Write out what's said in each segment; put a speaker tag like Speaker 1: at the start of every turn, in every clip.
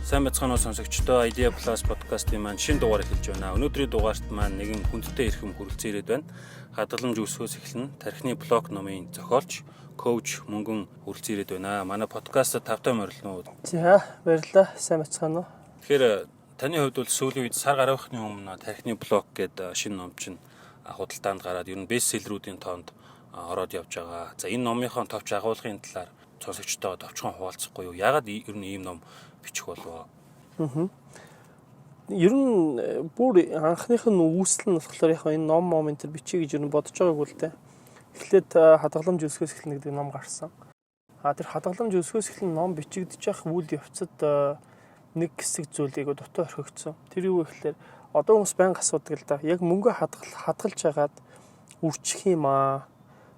Speaker 1: Сайн бацгаанаа сонсогчдоо Idea Plus podcast-ийн маань шинэ дугаар эхэлж байна. Өнөөдрийн дугаарт маань нэгэн хүндтэй эрхэм хүрэлцэн ирээд байна. Хадгаламж өсгөөс эхлэн тархины блог номын зохиолч, коуч мөнгөн хүрэлцэн ирээд байна. Манай подкастад тавтай морилно.
Speaker 2: За баярлалаа. Сайн бацгаана уу.
Speaker 1: Тэгэхээр таны хувьд бол сүүлийн үед сар гарахны өмнө тархины блог гэдэг шинэ ном чинь худалдаанд гараад ер нь бестселлерүүдийн тоонд ороод явж байгаа. За энэ номынхон товч агуулгын талаар сонсогчдоо товчхон хуваалцахгүй юу? Яагаад ер нь ийм ном бичих болов?
Speaker 2: Ер нь бүр анхных нь үүсэл нь болохоор яг энэ ном момент төр бичиж гэж ер нь бодож байгаагүй л дээ. Эхлээд хадгаламж өсгөөс эхлэн гэдэг ном гарсан. Тэр хадгаламж өсгөөс эхлэн ном бичигдэж явах үйл явцад нэг хэсэг зүйлийг дутуу орхигдсон. Тэр юу гэхээр одоо хүмүүс байнга асуудаг л да. Яг мөнгө хадгалж хагаад үрчих юм аа.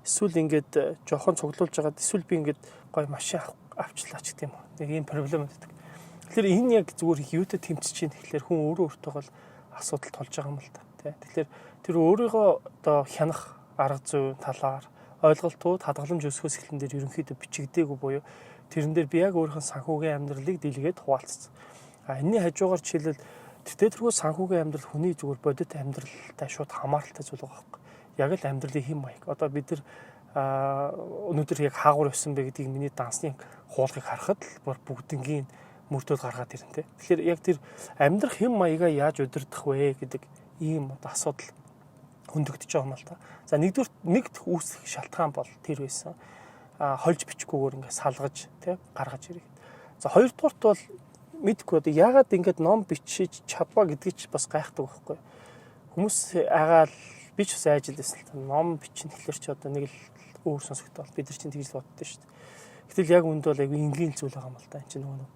Speaker 2: Эсвэл ингээд жоохон цуглуулж хагаад эсвэл би ингээд гой машин авчлаа ч гэдэм үү. Нэг ийм проблем байдаг. Тэгэхээр энэ яг зүгээр юутай тэмцэж чинь тэгэхээр хүн өөрөө өөртөө асуудал толж байгаа юм л та. Тэгэхээр тэр өөрийгөө одоо хянах арга зүй талаар ойлголтууд хадгаламж өсгөөс эхлэн дээр ерөнхийдөө бичигдээгүй буюу тэрэн дээр би яг өөрийнхөө санхүүгийн амьдралыг дэлгээд хуваалцсан. Энэний хажуугаар жишээлбэл тэрхүү санхүүгийн амьдрал хүний зүгээр бодит амьдралтай шууд хамааралтай зүйл байгаа байхгүй. Яг л амьдралын хэм маяг. Одоо бид нар өнөөдөр яг хаагур явсан бэ гэдгийг миний дансны хуулгыг харахад л бүгднгийн мөрдөл гаргаад ирнэ. Тэгэхээр яг тэр амьдрах хэм маягаа яаж удирдах вэ гэдэг ийм асуудал хөндөгдөж байгаа юм л та. За нэгдүгээр нэгд үүсэх шалтгаан бол тэр байсан. Хольж бичгүүгээр ингээд салгаж гаргаж ирэх. За хоёрдугаарт бол мэдгүй одоо яагаад ингээд ном бичиж чадваа гэдгийг ч бас гайхдаг байхгүй. Хүмүүс агаал би ч бас айжилсэн л ном бичнэ гэхэлэр ч одоо нэг л өөр сонсогдол бид нар чинь тэгж боддоо шүү дээ. Гэтэл яг үнд бол айгүй энгийн зүйл байгаа юм л та. Энд чинь нөгөө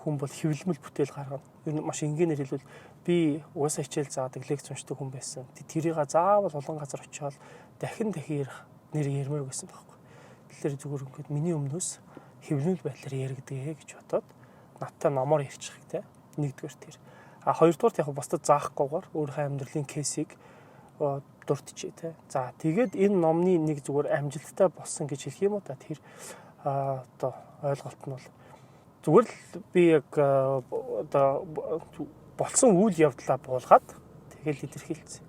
Speaker 2: хүн бол хэвлэмэл бүтээл гаргана. Ер нь маш энгийнээр хэлбэл би угаасаа хичээл заадаг лекц уншдаг хүн байсан. Тэрийг заавал олон газар очиод дахин нэр ярмаар байсан байхгүй. Тэгэхээр зүгээр ингээд миний өмнөөс хэвлэмэл байдлаар яригдгээ гэж бодоод надтай номоор ярьчих те. Нэгдүгээр тэр. Хоёрдугаар яг бусдад заахгүйгээр өөрийнхөө амьдралын кейсийг дуртчээ те. За тэгээд энэ номны нэг зүгээр амжилттай болсон гэж хэлэх юм уу та тэр одоо ойлголт нь бол зүгээр л би яг одоо болсон үйл явдлаа буулгаад тэгэл илэрхийлсэн.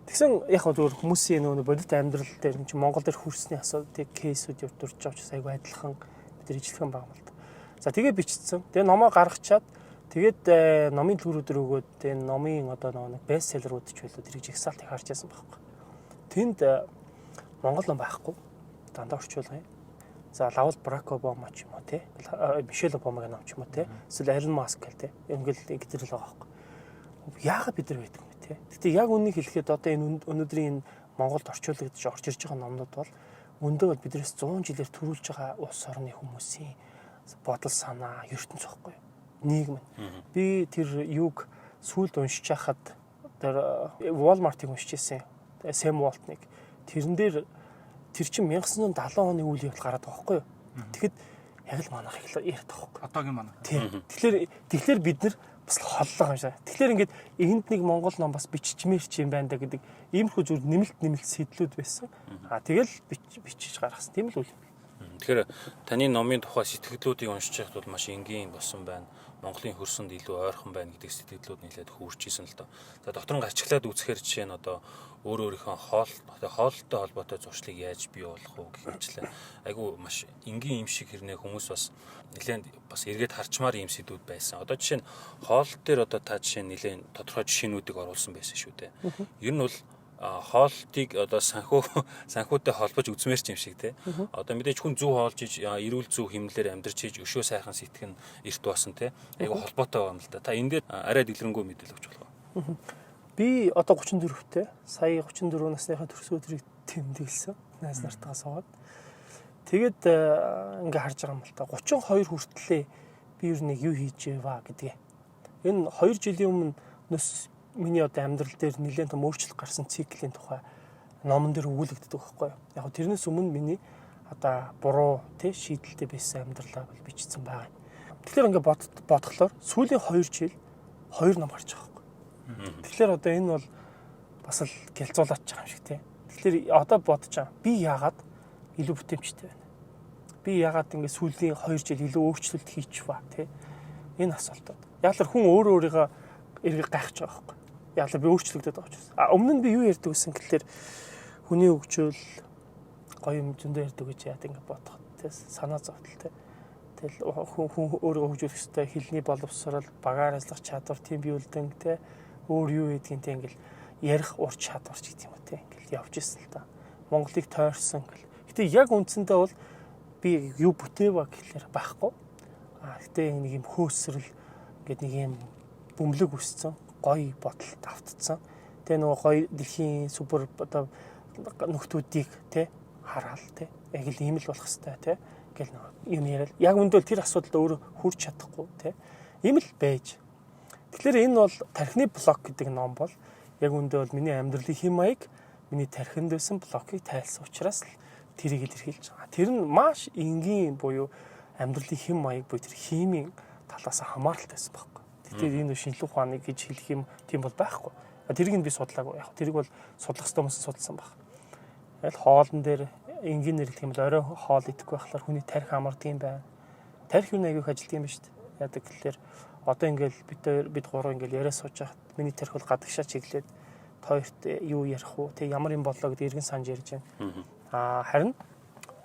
Speaker 2: Тэгсэн яг зөвхөн хүмүүсийн нөгөө бодит амьдрал дээр чинь Монгол дээр хүрсний асуудыг кейсүүд явдурч байгаа ч айгүй адилхан бид нар ижилхэн байгаа юм л да. За тэгээ бичсэн. Тэгээ номоо гаргачаад тэгээд номын төгрөдөр өгөөд энэ номын одоо нэг бестселлерүүд ч байлоо тэрийг жигсаалт их харж яасан байхгүй. Тэнд Монгол ном байхгүй. Дандаа орчуулгын. За Лавл Барак Обама ч юм уу те. Мишель Обамагийн ном ч юм уу те. Эсвэл Элон Маск гэл те. Ингээл ингэдэрл байгаа байхгүй. Яагаад бид нар байдаг юм бэ те. Гэтэ яг үнийг хэлэхэд одоо энэ өнөөдрийн Монголд орчуулагдж орж ирж байгаа номнууд бол өндөө бол биднээс 100 жилээр төрүүлж байгаа улс орны хүмүүсийн бодол санаа, ертөнц байхгүй. Нийгэм. Би тэр юг сүүлд уншиж хахад тэр Walmart-ыг уншиж ирсэн. Сэм Уолтныг. Тэрэн дээр тэр чинь 1970 оны үйл явдал гараад байгаа байхгүй юу? Тэгэхэд яг л манайх их яриад байгаа байхгүй.
Speaker 3: Одоогийн манайх.
Speaker 2: Тийм. Тэгэхээр бид нар бас холлоо юм шиг. Тэгэхээр ингээд энд нэг монгол ном бас биччихмээр ч юм байна да гэдэг иймэрхүү зүйл нэмэлт сэтлүүд байсан. Тэгэл бичиж гаргасан. Тийм л үл.
Speaker 1: Тэгэхээр таны номын тухай сэтгэлдлүүдийг уншиж байхад бол маш энгийн болсон байна. Монголын хөрсөнд илүү ойрхон байна гэдэг сэтгэлдлүүд нэлээд хүрч исэн л доо. За дотор нь гарчглаад үзэхээр жишээ нь одоо өөрийнхөө хоолтой холбоотой зуршлыг яаж бий болох вэ гэх мэтлээ. Айгу маш энгийн юм шиг хэрнээ хүмүүс бас нэлээд бас эргээд харчмаар юм сэдвүүд байсан. Одоо жишээ нь хоол дээр одоо та жишээ нь нэлээд тодорхой жишээнүүдийг оруулсан байсан шүү дээ. Ер нь бол хоолтыг одоо санхүүтэй холбож үзмээр ч юм шиг те. Одоо мэдээж хүн зөв хоолж иж эрүүл зөв хэмнэлээр амьдрч иж өшөө сайхан сэтгэн эрт басан те. Айгу холбоотой байна л да. Та энэ дээр арай дэлгэрэнгүй мэдээлэл өгч болох уу?
Speaker 2: Би одоо 34-тэй. Сая 34 насныхаа төрс өдрийг тэмдэглэсэн. Найз нартаа суугаад. Тэгээд ингээ харж байгаа юм л та. 32 хүртлээ би ер нь юу хийж байваа гэдгээ. Энэ 2 жилийн өмнө миний одоо амьдрал дээр нэлээд том өөрчлөлт гарсан циклийн тухай номон дээр өгүүлэгддэг байхгүй юу. Яг тэрнээс өмнө миний одоо буруу шийдэлтэй байсан амьдралаа бичсэн байгаа. Тэгэхээр ингээ бодглохлоор сүүлийн 2 жил 2 ном гарч байгаа байхгүй. Тэгэхээр одоо энэ бол бас л гэлзуулаач байгаа юм шиг тий. Тэгэхээр одоо бодож байгаа. Би яагаад илүү бүтээмжтэй байна? Би яагаад ингээ сүүлийн 2 жил илүү өөрчлөлт хийчихваа тий. Энэ асуултууд. Яг л хүн өөрөө өөрийгөө эргээ гайхаж байгаа байхгүй. Яг л би өөрчлөгдөд байгаа ч гэсэн. Өмнө нь би юу ярьдаг гэсэн гэхэлэр хүний хөгжөөл гоё юм зөндөө ярьдаг гэж яад ингэ бодох. Тэ санаа зовтол тэ. Тэгэл хүн өөрийгөө хөгжүүлэх ёстой хэлний боловсрал, багаар ажиллах чадвар, тийм биелдэн тэ өөр юу гэдгийг тэ ингээл ярих ур чадварч гэдэг юм тэ ингээл явж ирсэн л та. Монголыг тойрсон гэл. Гэтэ яг үндсэндээ бол би юу бүтээва гэхэлэр байхгүй. Гэтэ нэг юм хөөсрөл ингээд нэг юм бөмбөлөг үсцэн гоё бодолд автцсан. Тэгээ нөгөө гоё дэлхийн супер одоо нөхдүүдийг тэ хараал тэ яг л ийм л болох хэвээр тэ гэл юм яриад яг үндэл тэр асуудалд өөрөө хүрч чадахгүй тэ ийм л байж. Тэгэхээр энэ бол тархины блок гэдэг ном бол яг үндэл бол миний амьдралын хэм маяг миний тархинд байсан блокийг тайлсан учраас л тэрийг илэрхийлж байгаа. Тэр нь маш энгийн буюу амьдралын хэм маяг буюу тэр химийн талаас хамааралтайсан байхгүй. Тэгэхээр энэ шинжлэх ухааны гэж хэлэх юм тийм бол байхгүй. Тэрийг нь би судлаагүй. Яг тэрийг бол судлах ёстой хүмүүс судалсан баг. Яг хоолн дээр энгийн нэрлэх юм бол орой хоол идэхгүй байхлаар хүний тархи амардаг юм байна. Тархи юу нэг их ажилтдаг юм ба шүү дээ. Яадаг гэхэлэр одоо ингээл бид гурав ингээл яриа сууж байхад миний тархи бол гадагшаа чиглээд хоёрт юу ярих уу, тэг ямар юм боллоо гэдэг эргэн санаж ярьж байна. Харин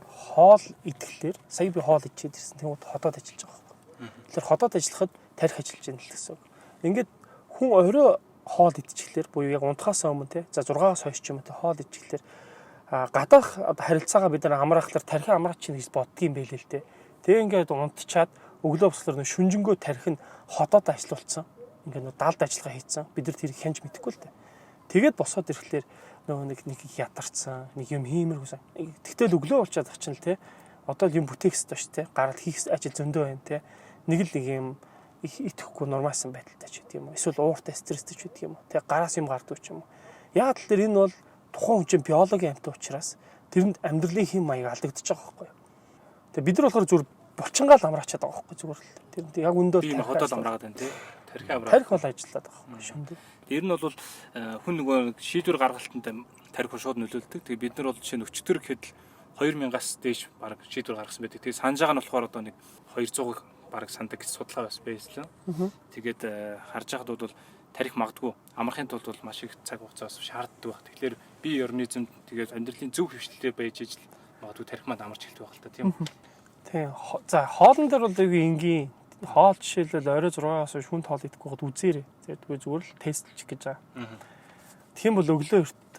Speaker 2: хоол идэхлээр сая би хоол идчихэд ирсэн. Тэгвэл ходоод ажиллаж байгаа байхгүй. Тэгэхээр ходоод ажиллахад тархи ажиллаж байна л гэсэн үг. Ингээд хүн орой хоол идчихлээр буюу яг унтахаас өмнө те за 6-аас хойш ч юм уу те хоол идчихлээр гадаах харилцаагаа бид нар амраахлаар тархи амраач чинь гэж боддгийм байлээ л те. Тэг ингээд унтчаад өглөө босглоор шүнжэнгөө тархи нь ходоод ажиллуулсан. Ингээд далд ажиллагаа хийцэн. Бид нар тэрийг хянж мэдэхгүй л те. Тэгээд босоод ирэхлээр нөгөө нэг ядарсан, нэг юм хиймэрхүүсэн. Тэгтэл өглөө болчиход очин л те. Одоо л юм бүтээх хэрэгтэй шүү те. Гараад хийх ажил зөндөө байна те. Нэг юм итгэхгүй нормалсан байдалтай ч гэдэг юм уу. Эсвэл ууртай стресстэй ч гэдэг юм уу. Тэг гараас юм гардаг ч юм уу. Яг л тэр энэ бол тухайн хүн чинь биологийн амьтан учраас тэрэнд амьдралын хэм маяг алдагдчихж байгаа байхгүй юу. Тэг бид нар болохоор зүгээр булчингаал амраачаад байгаа байхгүй зүгээр л. Тэр яг өндөө
Speaker 3: тархи ходоод амраагаад байна те. Тархи амраад.
Speaker 2: Тархи бол ажиллаад байгаа байхгүй шүмдээ.
Speaker 3: Тэр нь бол хүн нөгөө шийдвэр гаргалтанд тархи шууд нөлөөлдөг. Тэгээ бид нар бол жишээ нь өчтөр гэхэд 2000-аас дээш баг шийдвэр гаргасан байдаг. Тэгээ санаж байгаа нь болохоор одоо нэг 200-ыг баг сандаг гэж судалгаа байсан. Тэгээд харж байхад бол тарих магадгүй амрахын тулд бол маш их цаг хугацаас шаарддаг баг. Тэгэхээр бие организм тэгээд амьдралын зөв хвшлэлтэй байж ижил магадгүй тарих манд амарч эхэлдэг баг л та тийм үү.
Speaker 2: Тийм. За хоолн дээр бол яг энгийн хоол жишээлбэл орой 6-аас шүнт хоол идэхгүй гот үзээрэй. Тэгээд зүгээр л тестэлчих гэж байгаа. Тийм бол өглөө эрт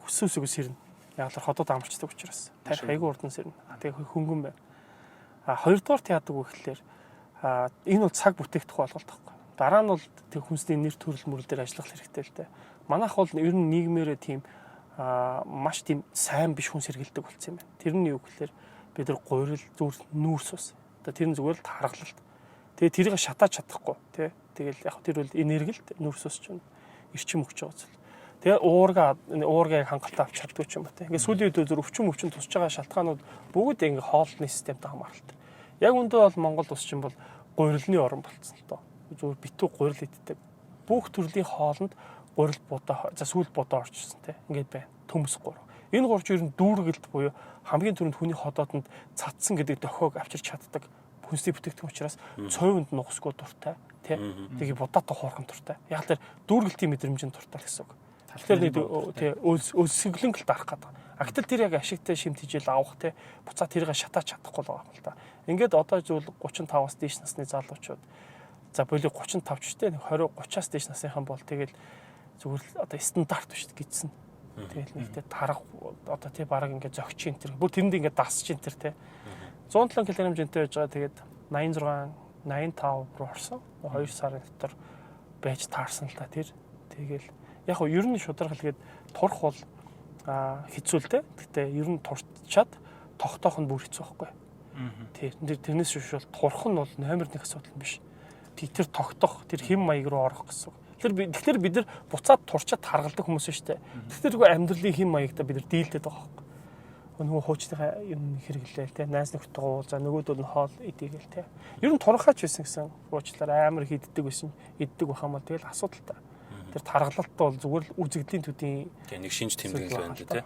Speaker 2: өсөөсөө сэрнэ. Яг л ходоод амарчдаг учраас тарих айгүй урдан сэрнэ. Тэгээд хөнгөн байна. Хоёрдугаар яадаг вэ гэхэлэр энэ бол цаг бүтээгдэхүүн болголт байхгүй. Дараа нь бол тэг хүнсний нэр төрөл мөрөл дээр ажиллах хэрэгтэй л дээ. Манайх бол ер нь нийгмээрээ тийм маш тийм сайн биш хүн сэргэлдэг болсон юм байна. Тэр нь юу гэхэлэр бид нар гурил зүр нүүрс ус. Одоо тэр нь зүгээр л тархалт. Тэгээ тэрийг шатааж чадахгүй тий. Тэгэл яг тэр бол энергэлт нүүрс ус чинь эрчим өгч байгаа зүйл. Тэгээ уургаа хангалттай авч чаддгүй ч юм уу тий. Ингээ сүүлийн үед зөв өвчин тусч байгаа шалтгаанууд бүгд ингээ хоолны системтэй хамааралтай. Яг үндэ бол Монгол улс чинь бол гурилны орн болцсон л доо. Зүгээр битүү гурил иддэг. Бүх төрлийн хоолнд гурил будаа за сүүл будаа орчихсон тий. Ингээд байна. Төмс гур. Энэ гурч ер нь дүүргэлт буюу хамгийн түрүүнд хүний ходоодонд цадсан гэдэг дохиог авчирч чаддаг хүнсний бүтээгдэхүүн учраас цойвонд нугсгүй дуртай тий. Тэгээ будаатай хуурхам дуртай. Яг л дүүргэлтийн мэдрэмжийн дуртай гэсэн үг. Тэгэхээр нэг тий өсөглөнгөлт арах гэдэг. Гэтэл тэр яг ашигтай шимт хижээл авах тий буцаа тэрийг шатаач чадахгүй л байгаа юм л та. Ингээд одоо зүйл 35-аас дээш насны залуучууд за боли 35 ч тий 20 30-аас дээш насныхан бол тэгэл зүгээр л одоо стандарт биш гэдсэн. Тэгэл нэгтэй тарах одоо тий бараг ингээд зөгч энэ төр бүр тэрэнд ингээд дасч энэ төр тий 107 кг хэмжээтэй байж байгаа тэгээд 86 85 руу орсон 2 сарын дотор байж таарсан л та тэр тэгэл яг нь ер нь шударга хэлгээд турах бол хэцүүлтэй. Гэхдээ ер нь турчаад тогтоох нь бүр хэцүү байхгүй. Тэрнээс биш бол турах нь бол номер 1 асуудал биш. Тэр тогтоох, тэр хэм маяг руу орох гэсэн. Тэгэхээр бид нар буцаад турчаад харгалдаг хүмүүс шүү дээ. Тэгэхээр нөгөө амьдралын хэм маягтай бид нар дийлдэд байгаа байхгүй. Нөгөө хуучныхаа юм хэрэглээл те найз нөхдөд гоо за нөгөөдөл нь хоол идэгээл те. Ер нь турхаач байсан гэсэн уучлаар амар хийддэг байсан. Иддэг байх юм бол тэгэл асуудалтай. Тэр таргалалт бол зүгээр л үзэгдлийн төдийн
Speaker 1: нэг шинж тэмдэг байна л тий.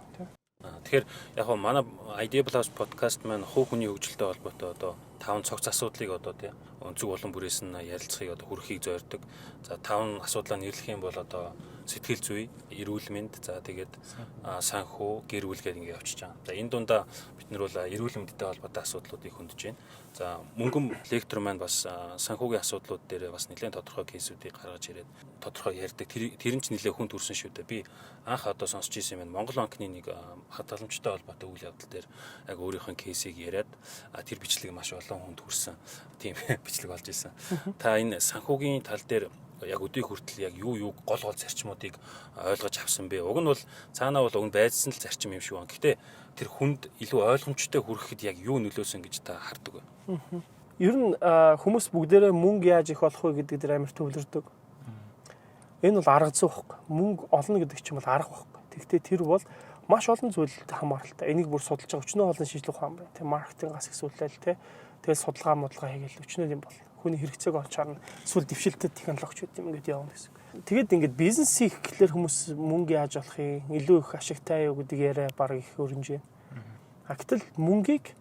Speaker 1: Тэгэхээр яг манай Idea Plus podcast маань хувь хүний хөгжилтэй холбоотой одоо 5 цогц асуудлыг одоо тий өнцөг болон бүрээс нь ярилцахыг одоо хүрхийг зорддог. За 5 асуудлаа нэрлэх юм бол одоо сэтгэл зүй, эрүүл мэнд, за тэгээд санхүү, гэр бүл гэдэг ингэ явчихж байгаа. За энэ дундаа бид нар бол эрүүл мэндтэй холбоотой асуудлуудыг хөндөж байна. За мөнгөн лектор маань бас санхүүгийн асуудлууд дээр бас нэлээд тодорхой кейсүүдийг гаргаж ирээд тодорхой ярьдаг. Тэр нь ч нэлээд хүнд хүрсэн шүү дээ. Би анх одоо сонсч ирсэн юм. Монгол банкны нэг хадгаламжтай холбоотой үйл явдал дээр яг өөрийнхөө кейсийг яриад тэр бичлэг маш олон хүнд хүрсэн. Тийм бичлэг болж ирсэн. Та энэ санхүүгийн тал дээр яг өдий хүртэл яг юу гол зарчмуудыг ойлгож авсан бэ? Уг нь бол цаанаа бол уг нь байцсан л зарчим юм шиг байна. Гэхдээ тэр хүнд илүү ойлгомжтой хүрэхэд яг юу нөлөөсөн гэж та хардаг вэ?
Speaker 2: Ер нь хүмүүс бүгдээрээ мөнгө яаж их олох вэ гэдэг дээр амар төвлөрдөг. Энэ бол арга зүй байхгүй. Мөнгө олно гэдэг чинь бол арга байхгүй. Тэгвэл тэр бол маш олон зүйлд хамааралтай. Энийг бүр судалж байгаа өчнөө олон шийдлэх ухаан байна. Тэ маркетингаас эхсүүлэл тэ. Тэгэл судалгаа хийгээл өчнөө юм бол хүний хэрэгцээг олж харна. Эсвэл дэвшилтэд технологичуд юм ингээд явна гэсэн. Тэгээд ингээд бизнес хийх гэхлээр хүмүүс мөнгө яаж олохыг илүү их ашигтай юу гэдэг яриа баг их өрнж байна. Гэтэл мөнгийг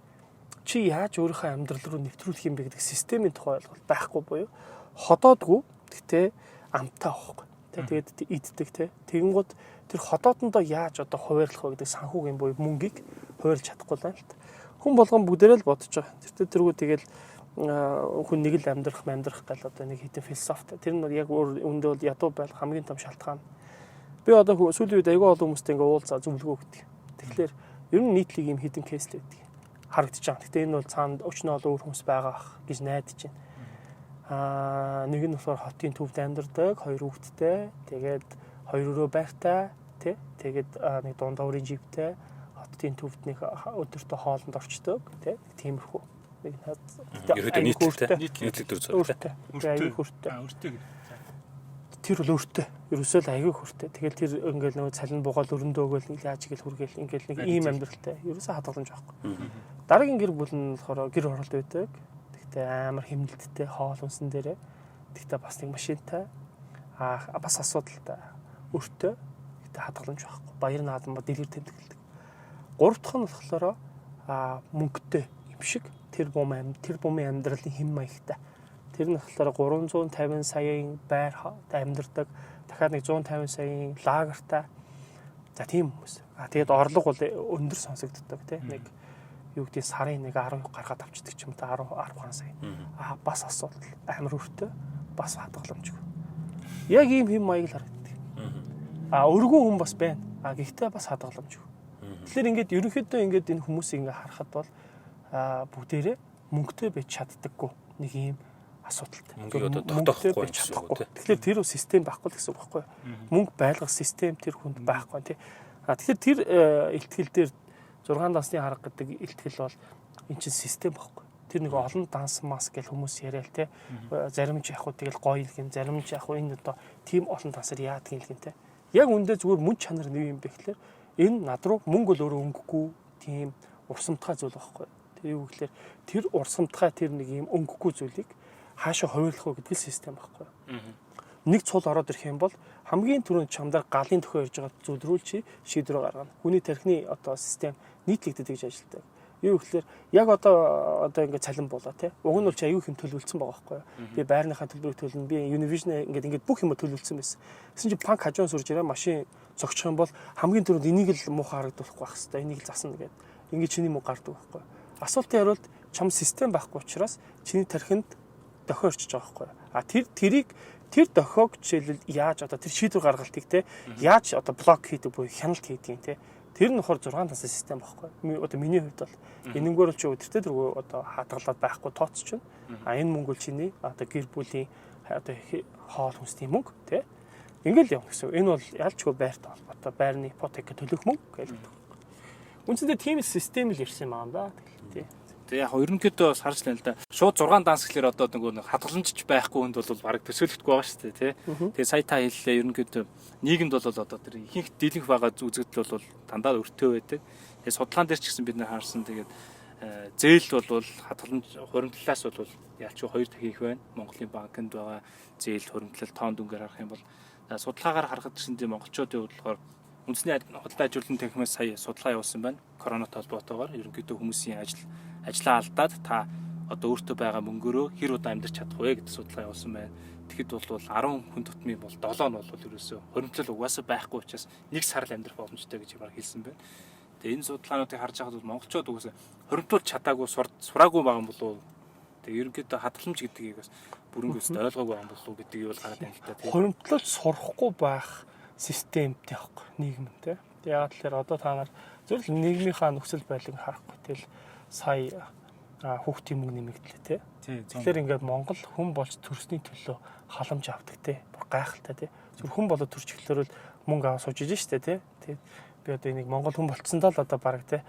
Speaker 2: чи яаж өөрийнхөө амьдрал руу нэвтрүүлэх юм бэ гэдэг системийн тухай ойлголт байхгүй буюу ходоодгүй гэхдээ амтаа авахгүй. Тэгээд иддэг те. Тэгэнгუთ тэр ходоодондоо яаж одоо хуваарлах вэ гэдэг санхүүгийн буюу мөнгийг хуваарлж чадахгүй байна л та. Хүн болгон бүгдээрээ л бодож байгаа. Тэртээ тэгэл хүн нэг л амьдрах гал одоо нэг хитэн философи. Тэр нь яг үүндээ бол ядуу байх хамгийн том шалтгаан. Би одоо сүүлийн үед аягүй олон хүмүүстэй ингээ уулзаа зөвлөгөө өгдөг. Тэгэхээр ер нь нийтлэг юм хитэн кейс л байдаг. Харагдаж байгаа. Гэтэ энэ бол цаанд өчнөө олон өөр хүмүүс байгаа ах гэж найдаж байна. Нэг нь болохоор хотын төвд амьдардаг, 2 хүүхэдтэй, тэгээд 2 өрөө байртай, тий. Тэгээд нэг дундаа өрийн живтэй, хотын төвд нэг өдөртөө хоолнд орчдөг, тий. Тиймэрхүү.
Speaker 1: Ерөөдөө нийтлэг төр
Speaker 2: зөв. Аягүй хүртээ. Тэр бол өөртөө. Ерөөсөө л аягүй хүртээ. Тэгэл тэр ингээл нөгөө цалин бугаал өрөндөө өгөөл яаж игэл хүргээл ингээл нэг ийм амьдралтай. Ерөөсөө хадгаламж байхгүй. Дараагийн гэр бүл нь болохоор гэр оролт байдаг. Тэгтээ амар хэмнэлттэй хоол хүнсэн дээрээ. Тэгтээ бас нэг машинтай. Бас асуудалтай. Өөртөө. Тэгтээ хадгаламж байхгүй. Баяр наадам ба дэлгэр тэмдэглэдэг. Гурав дахь нь болохоор мөнгөтэй юм шиг тэр бумын амьдралын хэм маягтай. Тэр нь болохоор 350 саяын байр амьдардаг. Дахиад нэг 150 саяын лагертай. За тийм хүмүүс. Тэгээд орлого бол өндөр сонсогддог тийм нэг юу гэдэг сарын нэг 10 гаргаад авчдаг ч юм та 10 сая. Бас асуудал амар өртөө бас хадгаламжгүй. Яг ийм хэм маяг л харагддаг. Өргөн хүн бас байна. Гэхдээ бас хадгаламжгүй. Тэгэхээр ингээд ерөнхийдөө ингээд энэ хүмүүсийг ингээд харахад бол бүгдээрээ мөнгөтэй байж чаддаггүй нэг ийм асуудалтай.
Speaker 1: Мөнгөийг одоо тогтоохгүй гэсэн үг тийм.
Speaker 2: Тэгэхээр тэр систем байхгүй л гэсэн үг байхгүй юу? Мөнгө байлгах систем тэр хүнд байхгүй тийм. Тэгэхээр тэр ихтгэл дээр 6 дансны харга гэдэг ихтгэл бол эн чинь систем байхгүй. Тэр нэг олон данс мас гэл хүмүүс яриад тийм. Зарим ч яг хуу тэгэл гоё юм, зарим ч яг хуу энэ одоо тийм олон дансаар яадаг юм л гин тийм. Яг үндэ зүгээр мөн чанар нэг юм бэ гэхэлэр энэ над руу мөнгө л өөрөө өнгөхгүй тийм урсамтгай зүйл байхгүй. Тэр юу гэхэлэр тэр урсамтгай тэр нэг юм өнгөхгүй зүйлийг хаашаа хуваарлах вэ гэдэг систем байхгүй. Нэг цул ороод ирэх юм бол хамгийн түрүүнд чамдаар галын төхөө ирж байгаа зүйл рүү чи шийдвэр гаргана. Хүний тархины одоо систем нийтлэгдэж гэж ажилтдаг. Юу гэхэлэр яг одоо ингээд цалин болоо тий. Уг нь бол чи аюу хэм төлөвлөсөн байгаа байхгүй. Би байрныхаа төлбөрийг төлнө. Би Univision ингээд бүх юм төлөвлөсөн байсан. Гэсэн чи банк хажуун сурж ирээ машин зогсчих юм бол хамгийн түрүүнд энийг л муухай харагдуулахгүй байх хэвээр. Энийг л засна гэдэг. Ингээд чиний мөнгө гардаг байхгүй. Асуултын хариулт чам систем байхгүй учраас чиний тархинд дохио орчиж байгаа байхгүй. Тэр дохиог жишээлбэл яаж одоо тэр шийдвэр гаргалтыг те яаж одоо блок хийдэг буюу хяналт хийдэг юм те. Тэр нь нөхөр 6 насны систем байхгүй. Одоо миний хувьд бол энэнгээр л чи өдөртөө дөрвөө одоо хадгалаад байхгүй тооц чинь. Энэ мөнгө бол чиний одоо гэр бүлийн одоо хоол хүнсний мөнгө те. Ингээл явна гэсэн. Энэ бол ялчгүй байртай холбоотой байрны ипотек төлөх мөнгө гэдэг. Үндсэндээ тийм систем л ирсэн юм аа да. Тий.
Speaker 3: Тэгээ яг ерөнхийдөө бас харж байна л да. Шууд 6 данс гэхэлэр одоо нэг хадгаламжч байхгүй хүнд бол баг төсөөлөхдөггүй байгаа шүү дээ тий. Тэгээ сая та хэллээ ерөнхийдөө нийгэмд бол одоо тэр ихэнх дийлэнх байгаа үзэгдэл бол дандаа өртөө байдаг. Тэгээ судалгаан дээр ч гэсэн бид нэр харсан тэгээд зээл бол хадгаламж хуримтлалаас бол ялчгүй 2 дахин их байна. Монголын банкнд байгаа зээл хуримтлал тоон дүнгээр харах юм бол судалгаагаар харахад чинь монголчуудын хувьд болохоор үндэсний худалдаа ажилуулгын танхимаас сая судалгаа явуулсан байна. Коронавитой холбоотойгоор ерөнхийдөө хүмүүсийн ажлаа алдаад та одоо өөртөө байгаа мөнгөөрөө хэр удаа амьдарч чадах вэ гэдэг судалгаа явуулсан байна. Тэгэхэд бол 10 хүн тутмын бол 7 нь бол ерөөсөө хоримтлал угаасаа байхгүй учраас 1 сар л амьдрах боломжтой гэж баг хэлсэн байна. Тэгээ энэ судалгаануудыг харж байхад бол монголчууд угаасаа хоримтлуулж чадаагүй сураагүй байгаа юм болов уу? Тэгээ ерөнхийдөө хадгаламж гэдгийг бас бүрэнгээс ойлгоогүй байгаа юм болов уу гэдгийг бол гараад байна л та.
Speaker 2: Хоримтлол сурахгүй байх системтэй байхгүй нийгэмтэй. Яг л одоо та нар зөвхөн нийгмийнхаа нөхцөл байдлыг харахгүй. Тэгэл сая хүүхдийн мөнгө нэмэгдлээ тий. Тэгэхээр ингээд Монгол хүн болж төрсний төлөө халамж авдаг тий. Бүр гайхалтай тий. Зөв хүн болоод төрч эхлэхээр мөнгө аваад сууж ижин штэ тий. Тэгээд би одоо энийг Монгол хүн болцсондоо л одоо баг тий